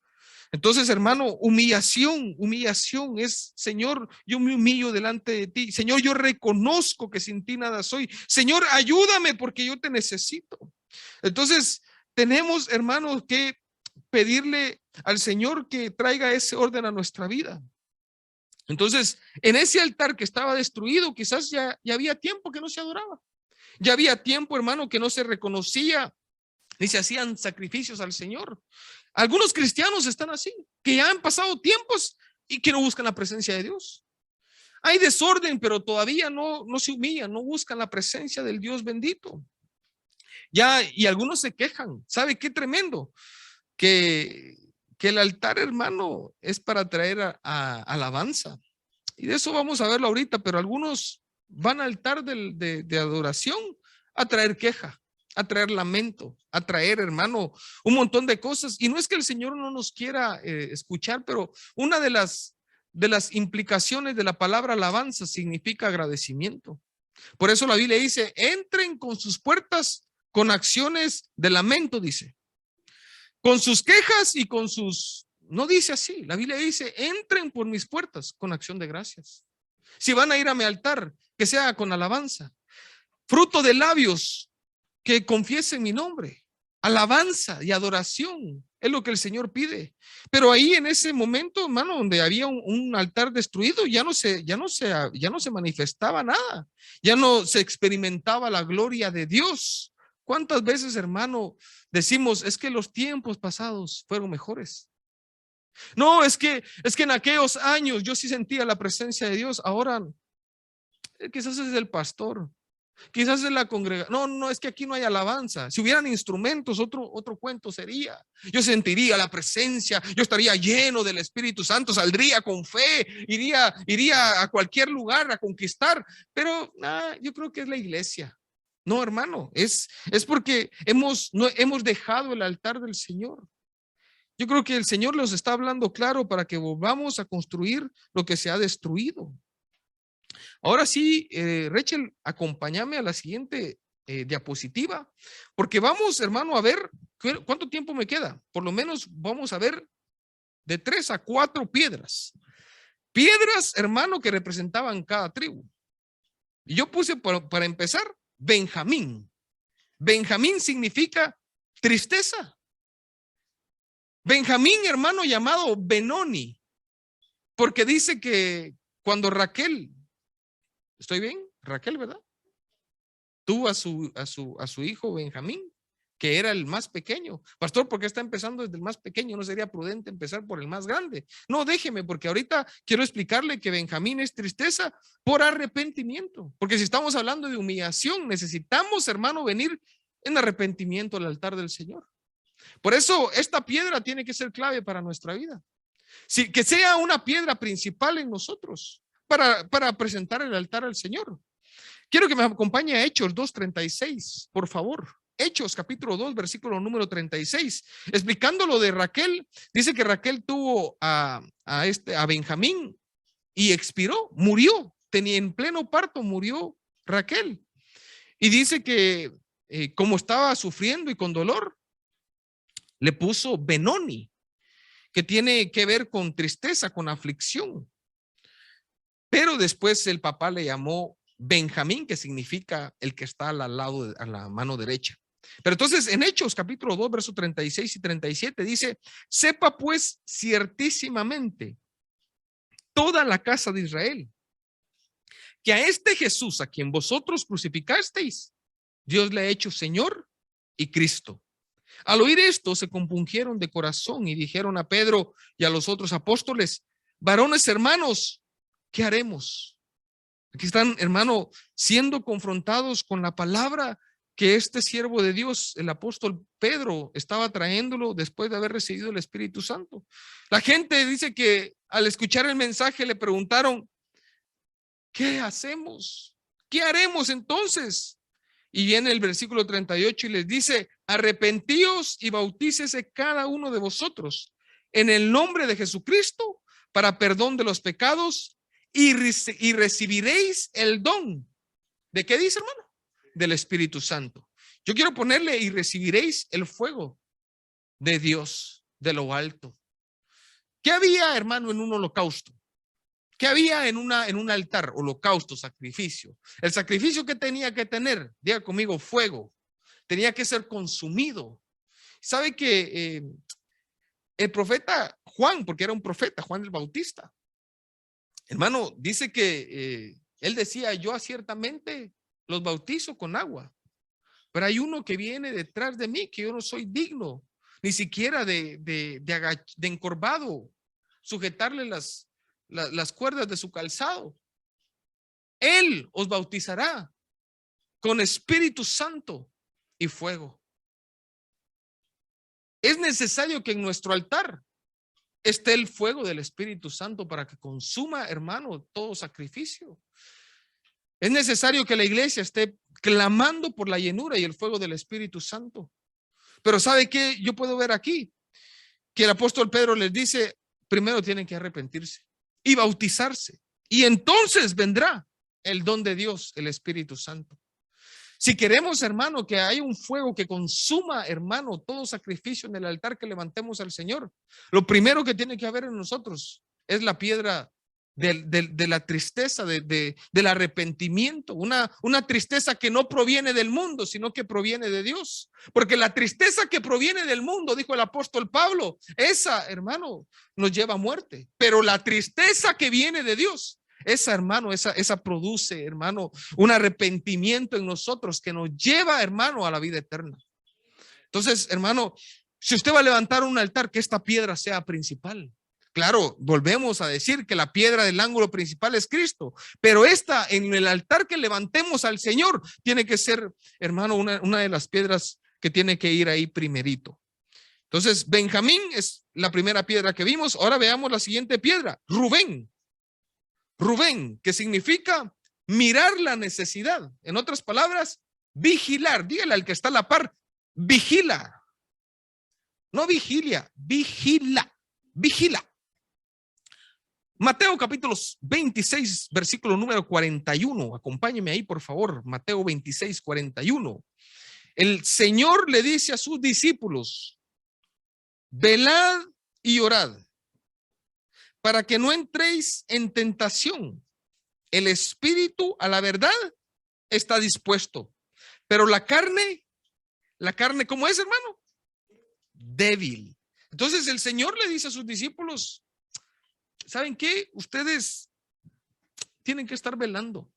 Entonces, hermano, humillación es, Señor, yo me humillo delante de ti. Señor, yo reconozco que sin ti nada soy. Señor, ayúdame porque yo te necesito. Entonces, tenemos, hermanos, que pedirle al Señor que traiga ese orden a nuestra vida. Entonces, en ese altar que estaba destruido, quizás ya había tiempo que no se adoraba. Ya había tiempo, hermano, que no se reconocía ni se hacían sacrificios al Señor. Algunos cristianos están así, que ya han pasado tiempos y que no buscan la presencia de Dios. Hay desorden, pero todavía no se humillan, no buscan la presencia del Dios bendito. Ya, y algunos se quejan. ¿Sabe qué tremendo? Que el altar, hermano, es para traer a alabanza. Y de eso vamos a verlo ahorita, pero algunos van al altar de adoración a traer queja, a traer lamento, a traer, hermano, un montón de cosas. Y no es que el Señor no nos quiera escuchar, pero una de las implicaciones de la palabra alabanza significa agradecimiento. Por eso la Biblia dice, entren con sus puertas con acciones de lamento, dice. Con sus quejas y con sus... No dice así, la Biblia dice, entren por mis puertas con acción de gracias. Si van a ir a mi altar, que sea con alabanza. Fruto de labios que confiesen mi nombre. Alabanza y adoración es lo que el Señor pide. Pero ahí en ese momento, hermano, donde había un altar destruido, ya no se manifestaba nada. Ya no se experimentaba la gloria de Dios. ¿Cuántas veces, hermano, decimos, es que los tiempos pasados fueron mejores? No, es que en aquellos años yo sí sentía la presencia de Dios. Ahora, quizás es el pastor, quizás es la congregación. No, es que aquí no hay alabanza. Si hubieran instrumentos, otro cuento sería. Yo sentiría la presencia, yo estaría lleno del Espíritu Santo, saldría con fe, iría a cualquier lugar a conquistar. Pero yo creo que es la iglesia. No, hermano, es porque hemos dejado el altar del Señor. Yo creo que el Señor los está hablando claro para que volvamos a construir lo que se ha destruido. Ahora sí, Rachel, acompáñame a la siguiente diapositiva, porque vamos, hermano, a ver cuánto tiempo me queda. Por lo menos vamos a ver de 3 a 4 piedras. Piedras, hermano, que representaban cada tribu. Y yo puse para empezar Benjamín. Benjamín significa tristeza. Benjamín, hermano, llamado Benoni, porque dice que cuando Raquel, ¿estoy bien? Raquel, ¿verdad? Tuvo a su hijo Benjamín, que era el más pequeño. Pastor, ¿por qué está empezando desde el más pequeño? ¿No sería prudente empezar por el más grande? No, déjeme, porque ahorita quiero explicarle que Benjamín es tristeza por arrepentimiento. Porque si estamos hablando de humillación, necesitamos, hermano, venir en arrepentimiento al altar del Señor. Por eso esta piedra tiene que ser clave para nuestra vida. Sí, que sea una piedra principal en nosotros para presentar el altar al Señor. Quiero que me acompañe a Hechos 2:36, por favor. Hechos capítulo 2, versículo número 36. Explicando lo de Raquel, dice que Raquel tuvo a Benjamín y expiró, murió, tenía en pleno parto, murió Raquel. Y dice que como estaba sufriendo y con dolor, le puso Benoni, que tiene que ver con tristeza, con aflicción. Pero después el papá le llamó Benjamín, que significa el que está al lado, a la mano derecha. Pero entonces en Hechos capítulo 2, versos 36 y 37 dice: sepa pues ciertísimamente toda la casa de Israel que a este Jesús, a quien vosotros crucificasteis, Dios le ha hecho Señor y Cristo. Al oír esto, se compungieron de corazón y dijeron a Pedro y a los otros apóstoles: varones hermanos, ¿qué haremos? Aquí están, hermano, siendo confrontados con la palabra que este siervo de Dios, el apóstol Pedro, estaba trayéndolo después de haber recibido el Espíritu Santo. La gente dice que al escuchar el mensaje le preguntaron: ¿qué hacemos? ¿Qué haremos entonces? Y viene el versículo 38 y les dice: arrepentíos y bautícese cada uno de vosotros en el nombre de Jesucristo para perdón de los pecados y recibiréis el don. ¿De qué dice, hermano? Del Espíritu Santo. Yo quiero ponerle: y recibiréis el fuego de Dios de lo alto. ¿Qué había, hermano, en un holocausto? ¿Qué había en un altar? Holocausto, sacrificio. El sacrificio que tenía que tener, diga conmigo, fuego. Tenía que ser consumido. ¿Sabe que el profeta Juan, porque era un profeta, Juan el Bautista, hermano, dice que él decía: yo ciertamente los bautizo con agua, pero hay uno que viene detrás de mí que yo no soy digno ni siquiera de encorvado sujetarle las cuerdas de su calzado. Él os bautizará con Espíritu Santo y fuego. Es necesario que en nuestro altar esté el fuego del Espíritu Santo para que consuma, hermano, todo sacrificio. Es necesario que la iglesia esté clamando por la llenura y el fuego del Espíritu Santo. Pero ¿sabe qué? Yo puedo ver aquí que el apóstol Pedro les dice: primero tienen que arrepentirse y bautizarse, y entonces vendrá el don de Dios, el Espíritu Santo. Si queremos, hermano, que haya un fuego que consuma, hermano, todo sacrificio en el altar que levantemos al Señor, lo primero que tiene que haber en nosotros es la piedra de la tristeza, del arrepentimiento, una tristeza que no proviene del mundo, sino que proviene de Dios. Porque la tristeza que proviene del mundo, dijo el apóstol Pablo, esa, hermano, nos lleva a muerte. Pero la tristeza que viene de Dios, esa, hermano, esa produce, hermano, un arrepentimiento en nosotros que nos lleva, hermano, a la vida eterna. Entonces, hermano, si usted va a levantar un altar, que esta piedra sea principal. Claro, volvemos a decir que la piedra del ángulo principal es Cristo, pero esta, en el altar que levantemos al Señor, tiene que ser, hermano, una de las piedras que tiene que ir ahí primerito. Entonces, Benjamín es la primera piedra que vimos. Ahora veamos la siguiente piedra, Rubén. Rubén, que significa mirar la necesidad. En otras palabras, vigilar. Dígale al que está a la par: vigila. No vigilia, vigila, vigila. Mateo capítulo 26, versículo número 41. Acompáñeme ahí, por favor. Mateo 26, 41. El Señor le dice a sus discípulos: velad y orad para que no entréis en tentación. El espíritu a la verdad está dispuesto, pero la carne, ¿cómo es, hermano? Débil. Entonces el Señor le dice a sus discípulos: ¿saben qué? Ustedes tienen que estar velando.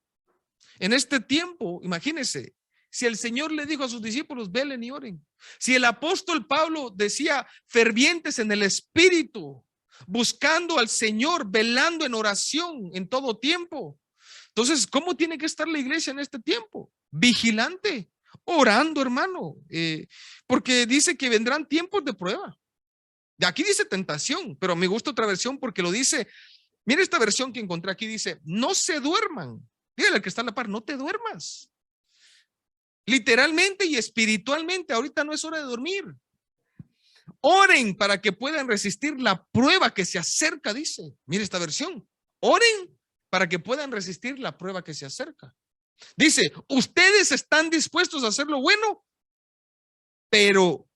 En este tiempo, imagínense, si el Señor le dijo a sus discípulos: velen y oren. Si el apóstol Pablo decía: fervientes en el espíritu, buscando al Señor, velando en oración en todo tiempo. Entonces, ¿cómo tiene que estar la iglesia en este tiempo? Vigilante, orando, hermano, porque dice que vendrán tiempos de prueba. De aquí dice tentación, pero me gusta otra versión porque lo dice. Mira esta versión que encontré aquí, dice: no se duerman. Dígale al que está a la par: no te duermas. Literalmente y espiritualmente, ahorita no es hora de dormir. Oren para que puedan resistir la prueba que se acerca, dice. Mira esta versión: oren para que puedan resistir la prueba que se acerca. Dice: ustedes están dispuestos a hacer lo bueno, pero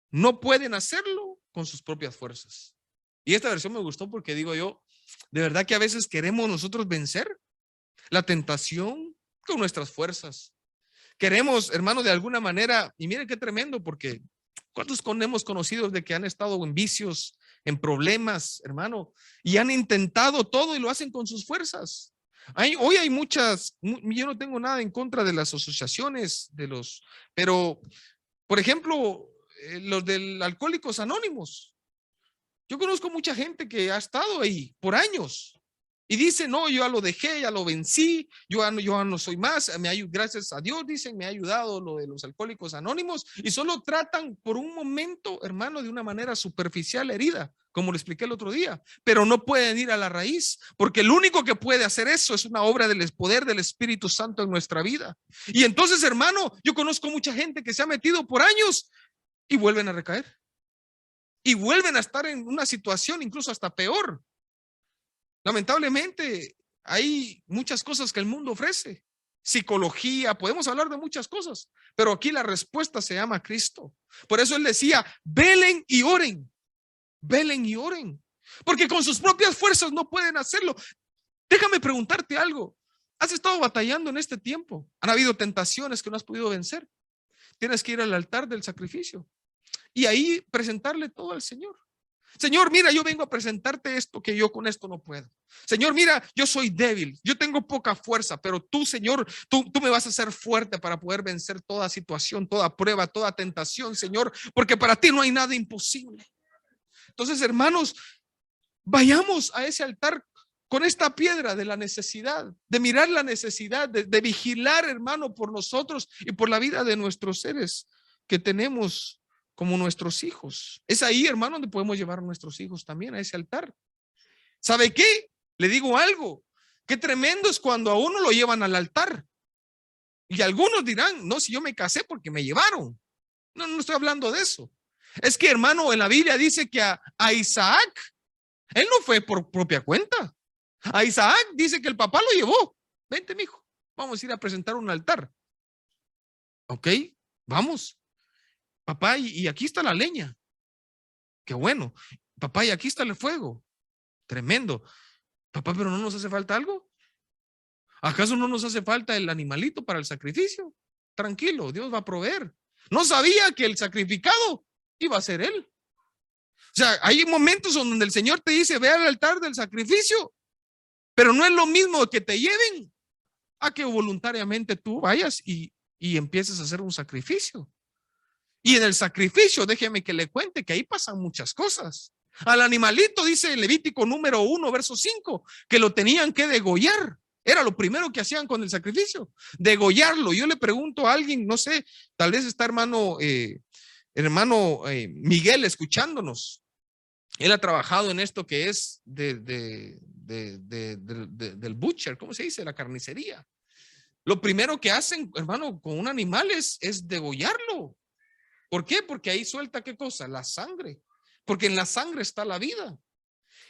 no pueden hacerlo con sus propias fuerzas. Y esta versión me gustó porque digo yo, de verdad que a veces queremos nosotros vencer la tentación con nuestras fuerzas. Queremos, hermano, de alguna manera, y miren qué tremendo, porque ¿cuántos hemos conocido de que han estado en vicios, en problemas, hermano, y han intentado todo y lo hacen con sus fuerzas? Hoy hay muchas, yo no tengo nada en contra de las asociaciones, pero, por ejemplo, los del Alcohólicos Anónimos. Yo conozco mucha gente que ha estado ahí por años y dice: no, yo ya lo dejé, ya lo vencí, yo ya no soy más, gracias a Dios, dicen, me ha ayudado lo de los Alcohólicos Anónimos, y solo tratan por un momento, hermano, de una manera superficial herida, como le expliqué el otro día, pero no pueden ir a la raíz, porque el único que puede hacer eso es una obra del poder del Espíritu Santo en nuestra vida. Y entonces, hermano, yo conozco mucha gente que se ha metido por años y vuelven a recaer. Y vuelven a estar en una situación incluso hasta peor. Lamentablemente, hay muchas cosas que el mundo ofrece. Psicología, podemos hablar de muchas cosas, pero aquí la respuesta se llama Cristo. Por eso él decía: velen y oren. Velen y oren. Porque con sus propias fuerzas no pueden hacerlo. Déjame preguntarte algo. ¿Has estado batallando en este tiempo? ¿Han habido tentaciones que no has podido vencer? Tienes que ir al altar del sacrificio y ahí presentarle todo al Señor. Señor, mira, yo vengo a presentarte esto, que yo con esto no puedo. Señor, mira, yo soy débil, yo tengo poca fuerza, pero tú, Señor, tú me vas a hacer fuerte para poder vencer toda situación, toda prueba, toda tentación, Señor, porque para ti no hay nada imposible. Entonces, hermanos, vayamos a ese altar con esta piedra de la necesidad, de mirar la necesidad, de vigilar, hermano, por nosotros y por la vida de nuestros seres que tenemos como nuestros hijos. Es ahí, hermano, donde podemos llevar a nuestros hijos también a ese altar. ¿Sabe qué? Le digo algo. Qué tremendo es cuando a uno lo llevan al altar. Y algunos dirán: no, si yo me casé porque me llevaron. No, no estoy hablando de eso. Es que, hermano, en la Biblia dice que a Isaac, él no fue por propia cuenta. A Isaac dice que el papá lo llevó. Vente, mijo, vamos a ir a presentar un altar. Ok, vamos. Papá, y aquí está la leña. Qué bueno. Papá, y aquí está el fuego. Tremendo. Papá, pero ¿no nos hace falta algo? ¿Acaso no nos hace falta el animalito para el sacrificio? Tranquilo, Dios va a proveer. No sabía que el sacrificado iba a ser él. O sea, hay momentos donde el Señor te dice: ve al altar del sacrificio, pero no es lo mismo que te lleven a que voluntariamente tú vayas y empieces a hacer un sacrificio. Y en el sacrificio, déjeme que le cuente que ahí pasan muchas cosas. Al animalito, dice Levítico número 1, verso 5, que lo tenían que degollar. Era lo primero que hacían con el sacrificio, degollarlo. Yo le pregunto a alguien, no sé, tal vez está hermano Miguel escuchándonos. Él ha trabajado en esto que es del butcher, ¿cómo se dice? La carnicería. Lo primero que hacen, hermano, con un animal es degollarlo. ¿Por qué? Porque ahí suelta ¿qué cosa? La sangre. Porque en la sangre está la vida.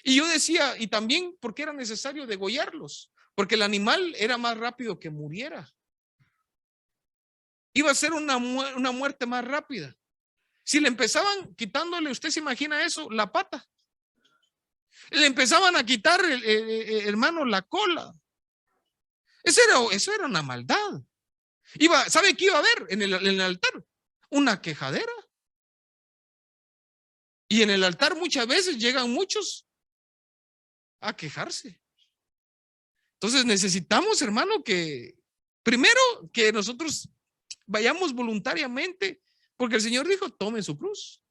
Y yo decía, y también porque era necesario degollarlos, porque el animal era más rápido que muriera. Iba a ser una muerte más rápida. Si le empezaban quitándole, usted se imagina eso, la pata. Le empezaban a quitar, hermano, la cola. Eso era una maldad. ¿Sabe qué iba a haber en el altar? Una quejadera. Y en el altar muchas veces llegan muchos a quejarse. Entonces necesitamos, hermano, que primero que nosotros vayamos voluntariamente, porque el Señor dijo, tome su cruz.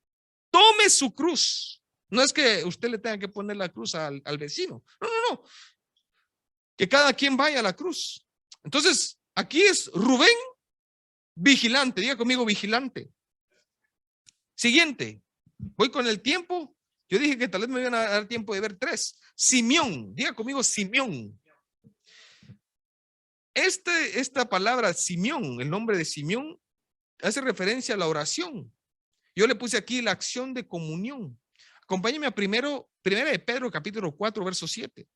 Tome su cruz. No es que usted le tenga que poner la cruz al vecino. No, no, no. Que cada quien vaya a la cruz. Entonces, aquí es Rubén, vigilante. Diga conmigo, vigilante. Siguiente. Voy con el tiempo. Yo dije que tal vez me iban a dar tiempo de ver 3. Simeón. Diga conmigo, Simeón. Esta palabra Simeón, el nombre de Simeón, hace referencia a la oración. Yo le puse aquí la acción de comunión. Acompáñeme a primera de Pedro, capítulo 4, verso 7.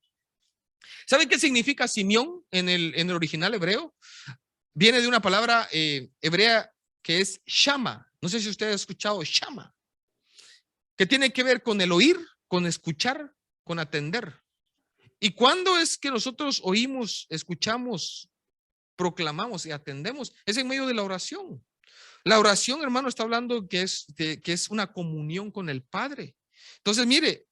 ¿Saben qué significa Simeón en el original hebreo? Viene de una palabra hebrea que es shama. No sé si usted ha escuchado shama, que tiene que ver con el oír, con escuchar, con atender. ¿Y cuándo es que nosotros oímos, escuchamos, proclamamos y atendemos? Es en medio de la oración. La oración, hermano, está hablando que es una comunión con el Padre. Entonces, mire,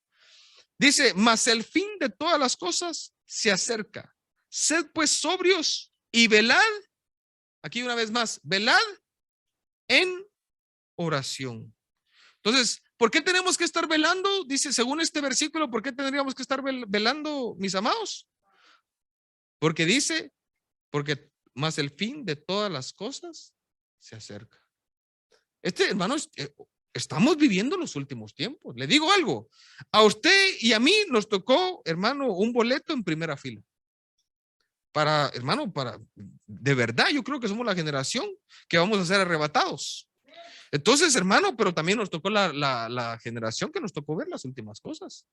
dice, mas el fin de todas las cosas se acerca. Sed pues sobrios y velad. Aquí una vez más, velad en oración. Entonces, ¿por qué tenemos que estar velando? Dice, según este versículo, ¿por qué tendríamos que estar velando, mis amados? Porque dice, porque más el fin de todas las cosas se acerca. Hermanos, estamos viviendo los últimos tiempos. Le digo algo, a usted y a mí nos tocó, hermano, un boleto en primera fila. Hermano, de verdad, yo creo que somos la generación que vamos a ser arrebatados. Entonces, hermano, pero también nos tocó la generación que nos tocó ver las últimas cosas.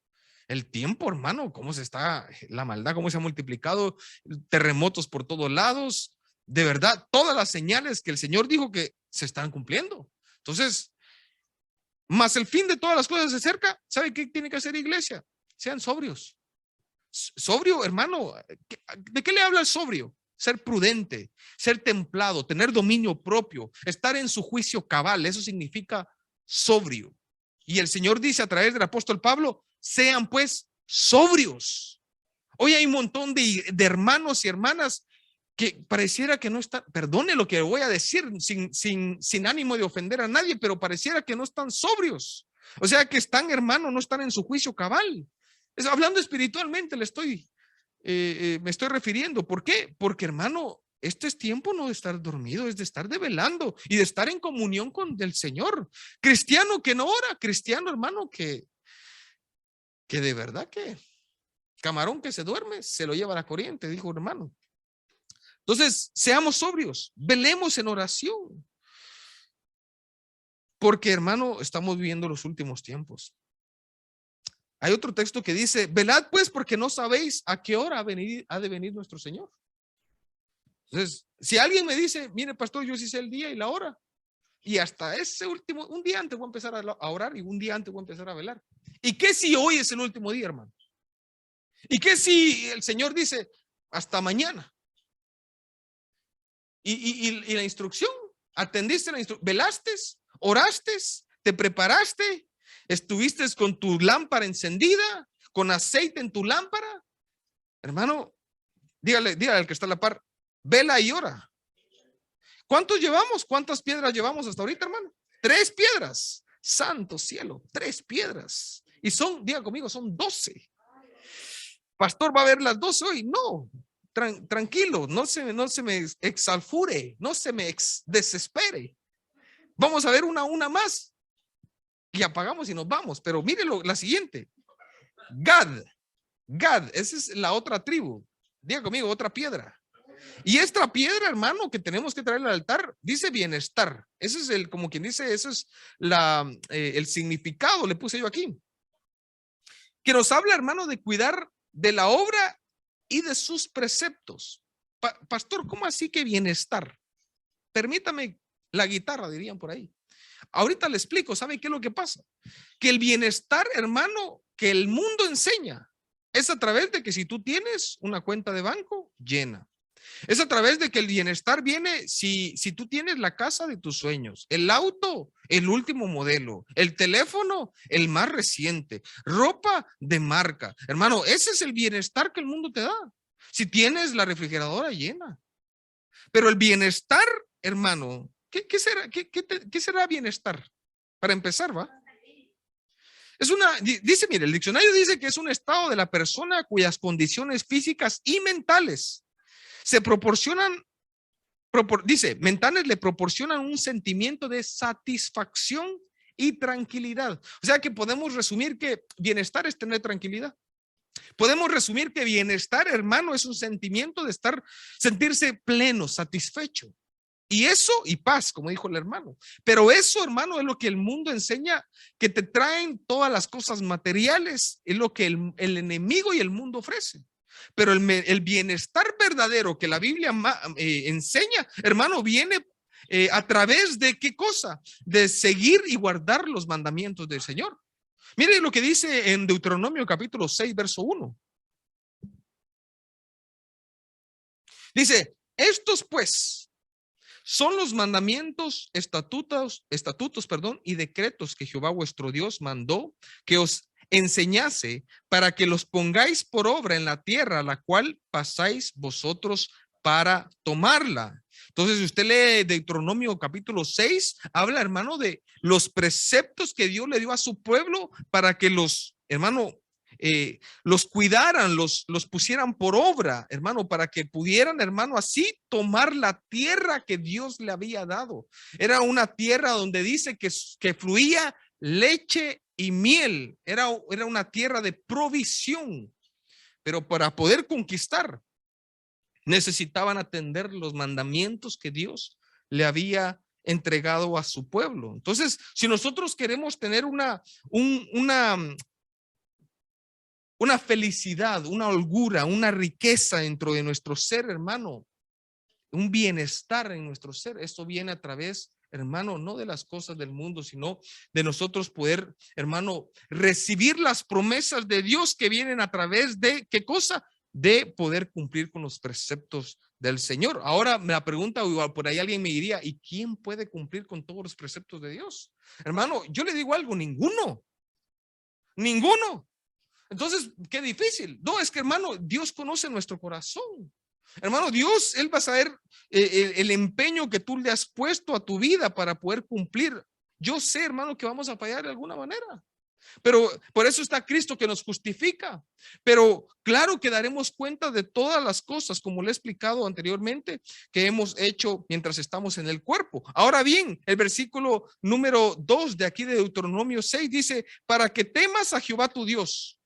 El tiempo, hermano, cómo se está, la maldad, cómo se ha multiplicado, terremotos por todos lados. De verdad, todas las señales que el Señor dijo que se están cumpliendo. Entonces, más el fin de todas las cosas se acerca. ¿Sabe qué tiene que hacer iglesia? Sean sobrios. Sobrio, hermano, ¿de qué le habla el sobrio? Ser prudente, ser templado, tener dominio propio, estar en su juicio cabal, eso significa sobrio. Y el Señor dice a través del apóstol Pablo, sean pues sobrios. Hoy hay un montón de hermanos y hermanas que pareciera que no están, perdone lo que voy a decir sin ánimo de ofender a nadie, pero pareciera que no están sobrios. O sea que están, hermano, no están en su juicio cabal. Hablando espiritualmente me estoy refiriendo. ¿Por qué? Porque, hermano, este es tiempo no de estar dormido, es de estar velando y de estar en comunión con el Señor. Cristiano que no ora, cristiano, hermano, que de verdad que camarón que se duerme, se lo lleva a la corriente, dijo hermano. Entonces, seamos sobrios, velemos en oración. Porque, hermano, estamos viviendo los últimos tiempos. Hay otro texto que dice, velad pues porque no sabéis a qué hora ha de venir nuestro Señor. Entonces, si alguien me dice, mire pastor, yo sí sé el día y la hora, y hasta ese último, un día antes voy a empezar a orar y un día antes voy a empezar a velar. ¿Y qué si hoy es el último día, hermano? ¿Y qué si el Señor dice, hasta mañana? Y la instrucción, atendiste la instrucción, velaste, oraste, te preparaste, estuviste con tu lámpara encendida, con aceite en tu lámpara. Hermano, dígale al que está a la par, vela y ora. ¿Cuántos llevamos? ¿Cuántas piedras llevamos hasta ahorita, hermano? 3 piedras. Santo cielo, 3 piedras. Y diga conmigo, son 12. Pastor, ¿va a ver las 12 hoy? No, tranquilo, no se me exalfure, no se me desespere. Vamos a ver una más y apagamos y nos vamos. Pero mire la siguiente. Gad, esa es la otra tribu. Diga conmigo, otra piedra. Y esta piedra, hermano, que tenemos que traer al altar, dice bienestar. Ese es el, como quien dice, eso es el significado, le puse yo aquí. Que nos habla, hermano, de cuidar de la obra y de sus preceptos. Pastor, ¿cómo así que bienestar? Permítame la guitarra, dirían por ahí. Ahorita le explico, ¿sabe qué es lo que pasa? Que el bienestar, hermano, que el mundo enseña, es a través de que si tú tienes una cuenta de banco llena. Es a través de que el bienestar viene si tú tienes la casa de tus sueños, el auto, el último modelo, el teléfono, el más reciente, ropa de marca. Hermano, ese es el bienestar que el mundo te da. Si tienes la refrigeradora llena. Pero el bienestar, hermano, ¿qué será? ¿Qué será bienestar? Para empezar, ¿va? Dice, mire, el diccionario dice que es un estado de la persona cuyas condiciones físicas y mentales se proporcionan, dice, mentales le proporcionan un sentimiento de satisfacción y tranquilidad. O sea que podemos resumir que bienestar es tener tranquilidad. Podemos resumir que bienestar, hermano, es un sentimiento de sentirse pleno, satisfecho. Y eso, y paz, como dijo el hermano. Pero eso, hermano, es lo que el mundo enseña, que te traen todas las cosas materiales, es lo que el enemigo y el mundo ofrecen. Pero el bienestar verdadero que la Biblia enseña, hermano, viene a través de ¿qué cosa? De seguir y guardar los mandamientos del Señor. Mire lo que dice en Deuteronomio capítulo 6, verso 1. Dice, estos pues son los mandamientos, estatutos, y decretos que Jehová vuestro Dios mandó que os enseñase para que los pongáis por obra en la tierra a la cual pasáis vosotros para tomarla. Entonces, si usted lee Deuteronomio capítulo 6, habla, hermano, de los preceptos que Dios le dio a su pueblo para que los, hermano, los cuidaran, los pusieran por obra, hermano, para que pudieran, hermano, así tomar la tierra que Dios le había dado. Era una tierra donde dice que fluía leche y miel. Era una tierra de provisión, pero para poder conquistar necesitaban atender los mandamientos que Dios le había entregado a su pueblo. Entonces, si nosotros queremos tener una felicidad, una holgura, una riqueza dentro de nuestro ser, hermano, un bienestar en nuestro ser, esto viene a través, hermano, no de las cosas del mundo, sino de nosotros poder, hermano, recibir las promesas de Dios que vienen a través de, ¿qué cosa? De poder cumplir con los preceptos del Señor. Ahora la pregunta, por ahí alguien me diría, ¿y quién puede cumplir con todos los preceptos de Dios? Hermano, yo le digo algo, ninguno. Entonces, qué difícil. No, es que, hermano, Dios conoce nuestro corazón. Hermano, Dios, Él va a saber el empeño que tú le has puesto a tu vida para poder cumplir. Yo sé, hermano, que vamos a fallar de alguna manera. Pero por eso está Cristo que nos justifica. Pero claro que daremos cuenta de todas las cosas, como le he explicado anteriormente, que hemos hecho mientras estamos en el cuerpo. Ahora bien, el versículo número 2 de aquí de Deuteronomio 6 dice, para que temas a Jehová tu Dios,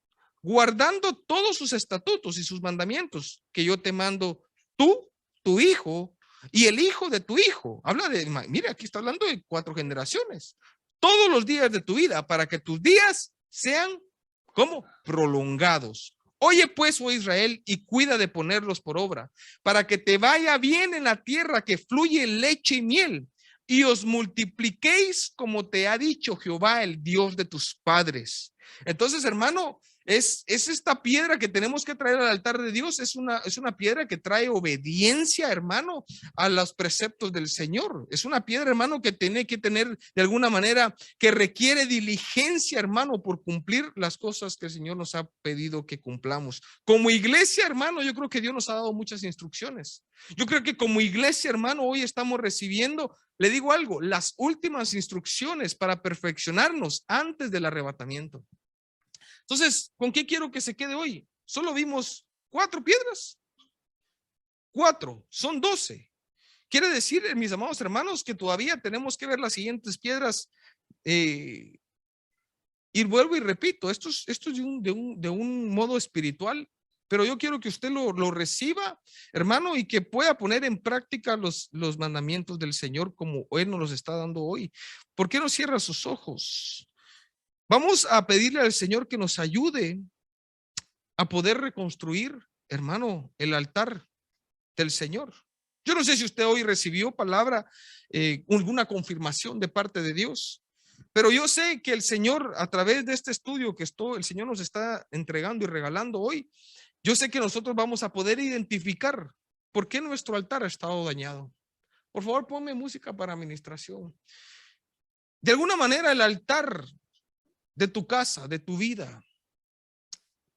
guardando todos sus estatutos y sus mandamientos que yo te mando, tú, tu hijo y el hijo de tu hijo. Habla de, mira, aquí está hablando de 4 generaciones. Todos los días de tu vida, para que tus días sean como prolongados. Oye pues, oh Israel, y cuida de ponerlos por obra, para que te vaya bien en la tierra que fluye leche y miel, y os multipliquéis como te ha dicho Jehová, el Dios de tus padres. Entonces, hermano, es esta piedra que tenemos que traer al altar de Dios, es una piedra que trae obediencia, hermano, a los preceptos del Señor. Es una piedra, hermano, que tiene que tener de alguna manera, que requiere diligencia, hermano, por cumplir las cosas que el Señor nos ha pedido que cumplamos. Como iglesia, hermano, yo creo que Dios nos ha dado muchas instrucciones. Yo creo que como iglesia, hermano, hoy estamos recibiendo, le digo algo, las últimas instrucciones para perfeccionarnos antes del arrebatamiento. Entonces, ¿con qué quiero que se quede hoy? Solo vimos 4 piedras. 4, son 12. Quiere decir, mis amados hermanos, que todavía tenemos que ver las siguientes piedras. Y vuelvo y repito, esto es de un modo espiritual, pero yo quiero que usted lo reciba, hermano, y que pueda poner en práctica los mandamientos del Señor como Él nos los está dando hoy. ¿Por qué no cierra sus ojos? Vamos a pedirle al Señor que nos ayude a poder reconstruir, hermano, el altar del Señor. Yo no sé si usted hoy recibió palabra, alguna confirmación de parte de Dios, pero yo sé que el Señor, a través de este estudio que el Señor nos está entregando y regalando hoy, yo sé que nosotros vamos a poder identificar por qué nuestro altar ha estado dañado. Por favor, ponme música para administración. De alguna manera, el altar de tu casa, de tu vida,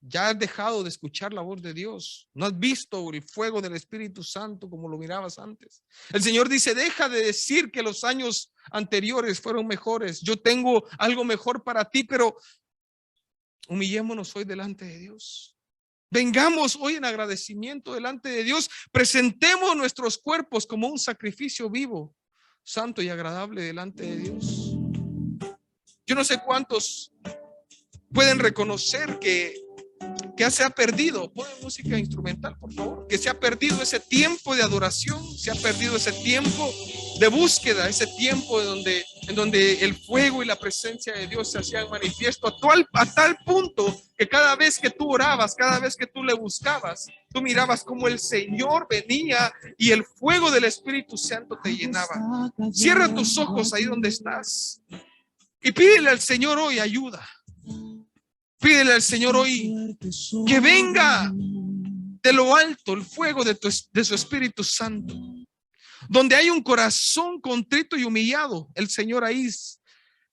ya has dejado de escuchar la voz de Dios. No has visto el fuego del Espíritu Santo como lo mirabas antes. El Señor dice, deja de decir que los años anteriores fueron mejores. Yo tengo algo mejor para ti, pero humillémonos hoy delante de Dios. Vengamos hoy en agradecimiento delante de Dios. Presentemos nuestros cuerpos como un sacrificio vivo, santo y agradable delante de Dios. Yo no sé cuántos pueden reconocer que se ha perdido. Pon música instrumental, por favor. Que se ha perdido ese tiempo de adoración, se ha perdido ese tiempo de búsqueda, ese tiempo en donde el fuego y la presencia de Dios se hacían manifiesto a tal punto que cada vez que tú orabas, cada vez que tú le buscabas, tú mirabas como el Señor venía y el fuego del Espíritu Santo te llenaba. Cierra tus ojos ahí donde estás y pídele al Señor hoy ayuda. Pídele al Señor hoy que venga de lo alto el fuego de su Espíritu Santo. Donde hay un corazón contrito y humillado, el Señor ahí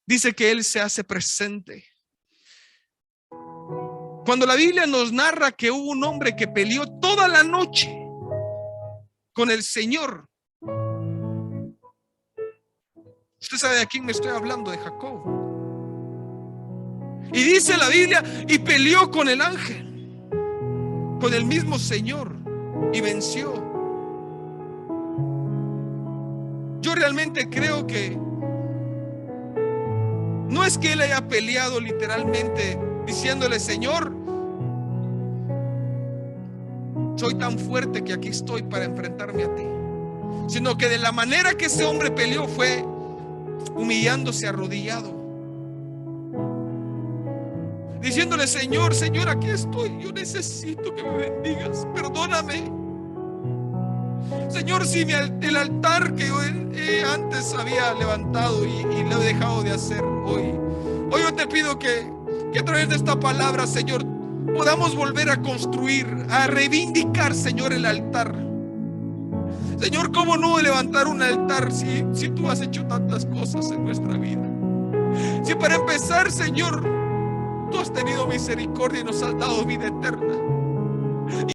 dice que Él se hace presente. Cuando la Biblia nos narra que hubo un hombre que peleó toda la noche con el Señor, usted sabe de quién me estoy hablando, de Jacob. Y dice la Biblia, y peleó con el ángel, con el mismo Señor, y venció. Yo realmente creo que no es que él haya peleado literalmente diciéndole, Señor, soy tan fuerte que aquí estoy para enfrentarme a ti, sino que de la manera que ese hombre peleó fue humillándose, arrodillado, diciéndole, Señor, aquí estoy, yo necesito que me bendigas, perdóname. Señor, si el altar que yo antes había levantado y lo he dejado de hacer hoy yo te pido que a través de esta palabra, Señor, podamos volver a construir, a reivindicar, Señor, el altar. Señor, ¿cómo no levantar un altar si tú has hecho tantas cosas en nuestra vida? Si para empezar, Señor, tú has tenido misericordia y nos has dado vida eterna.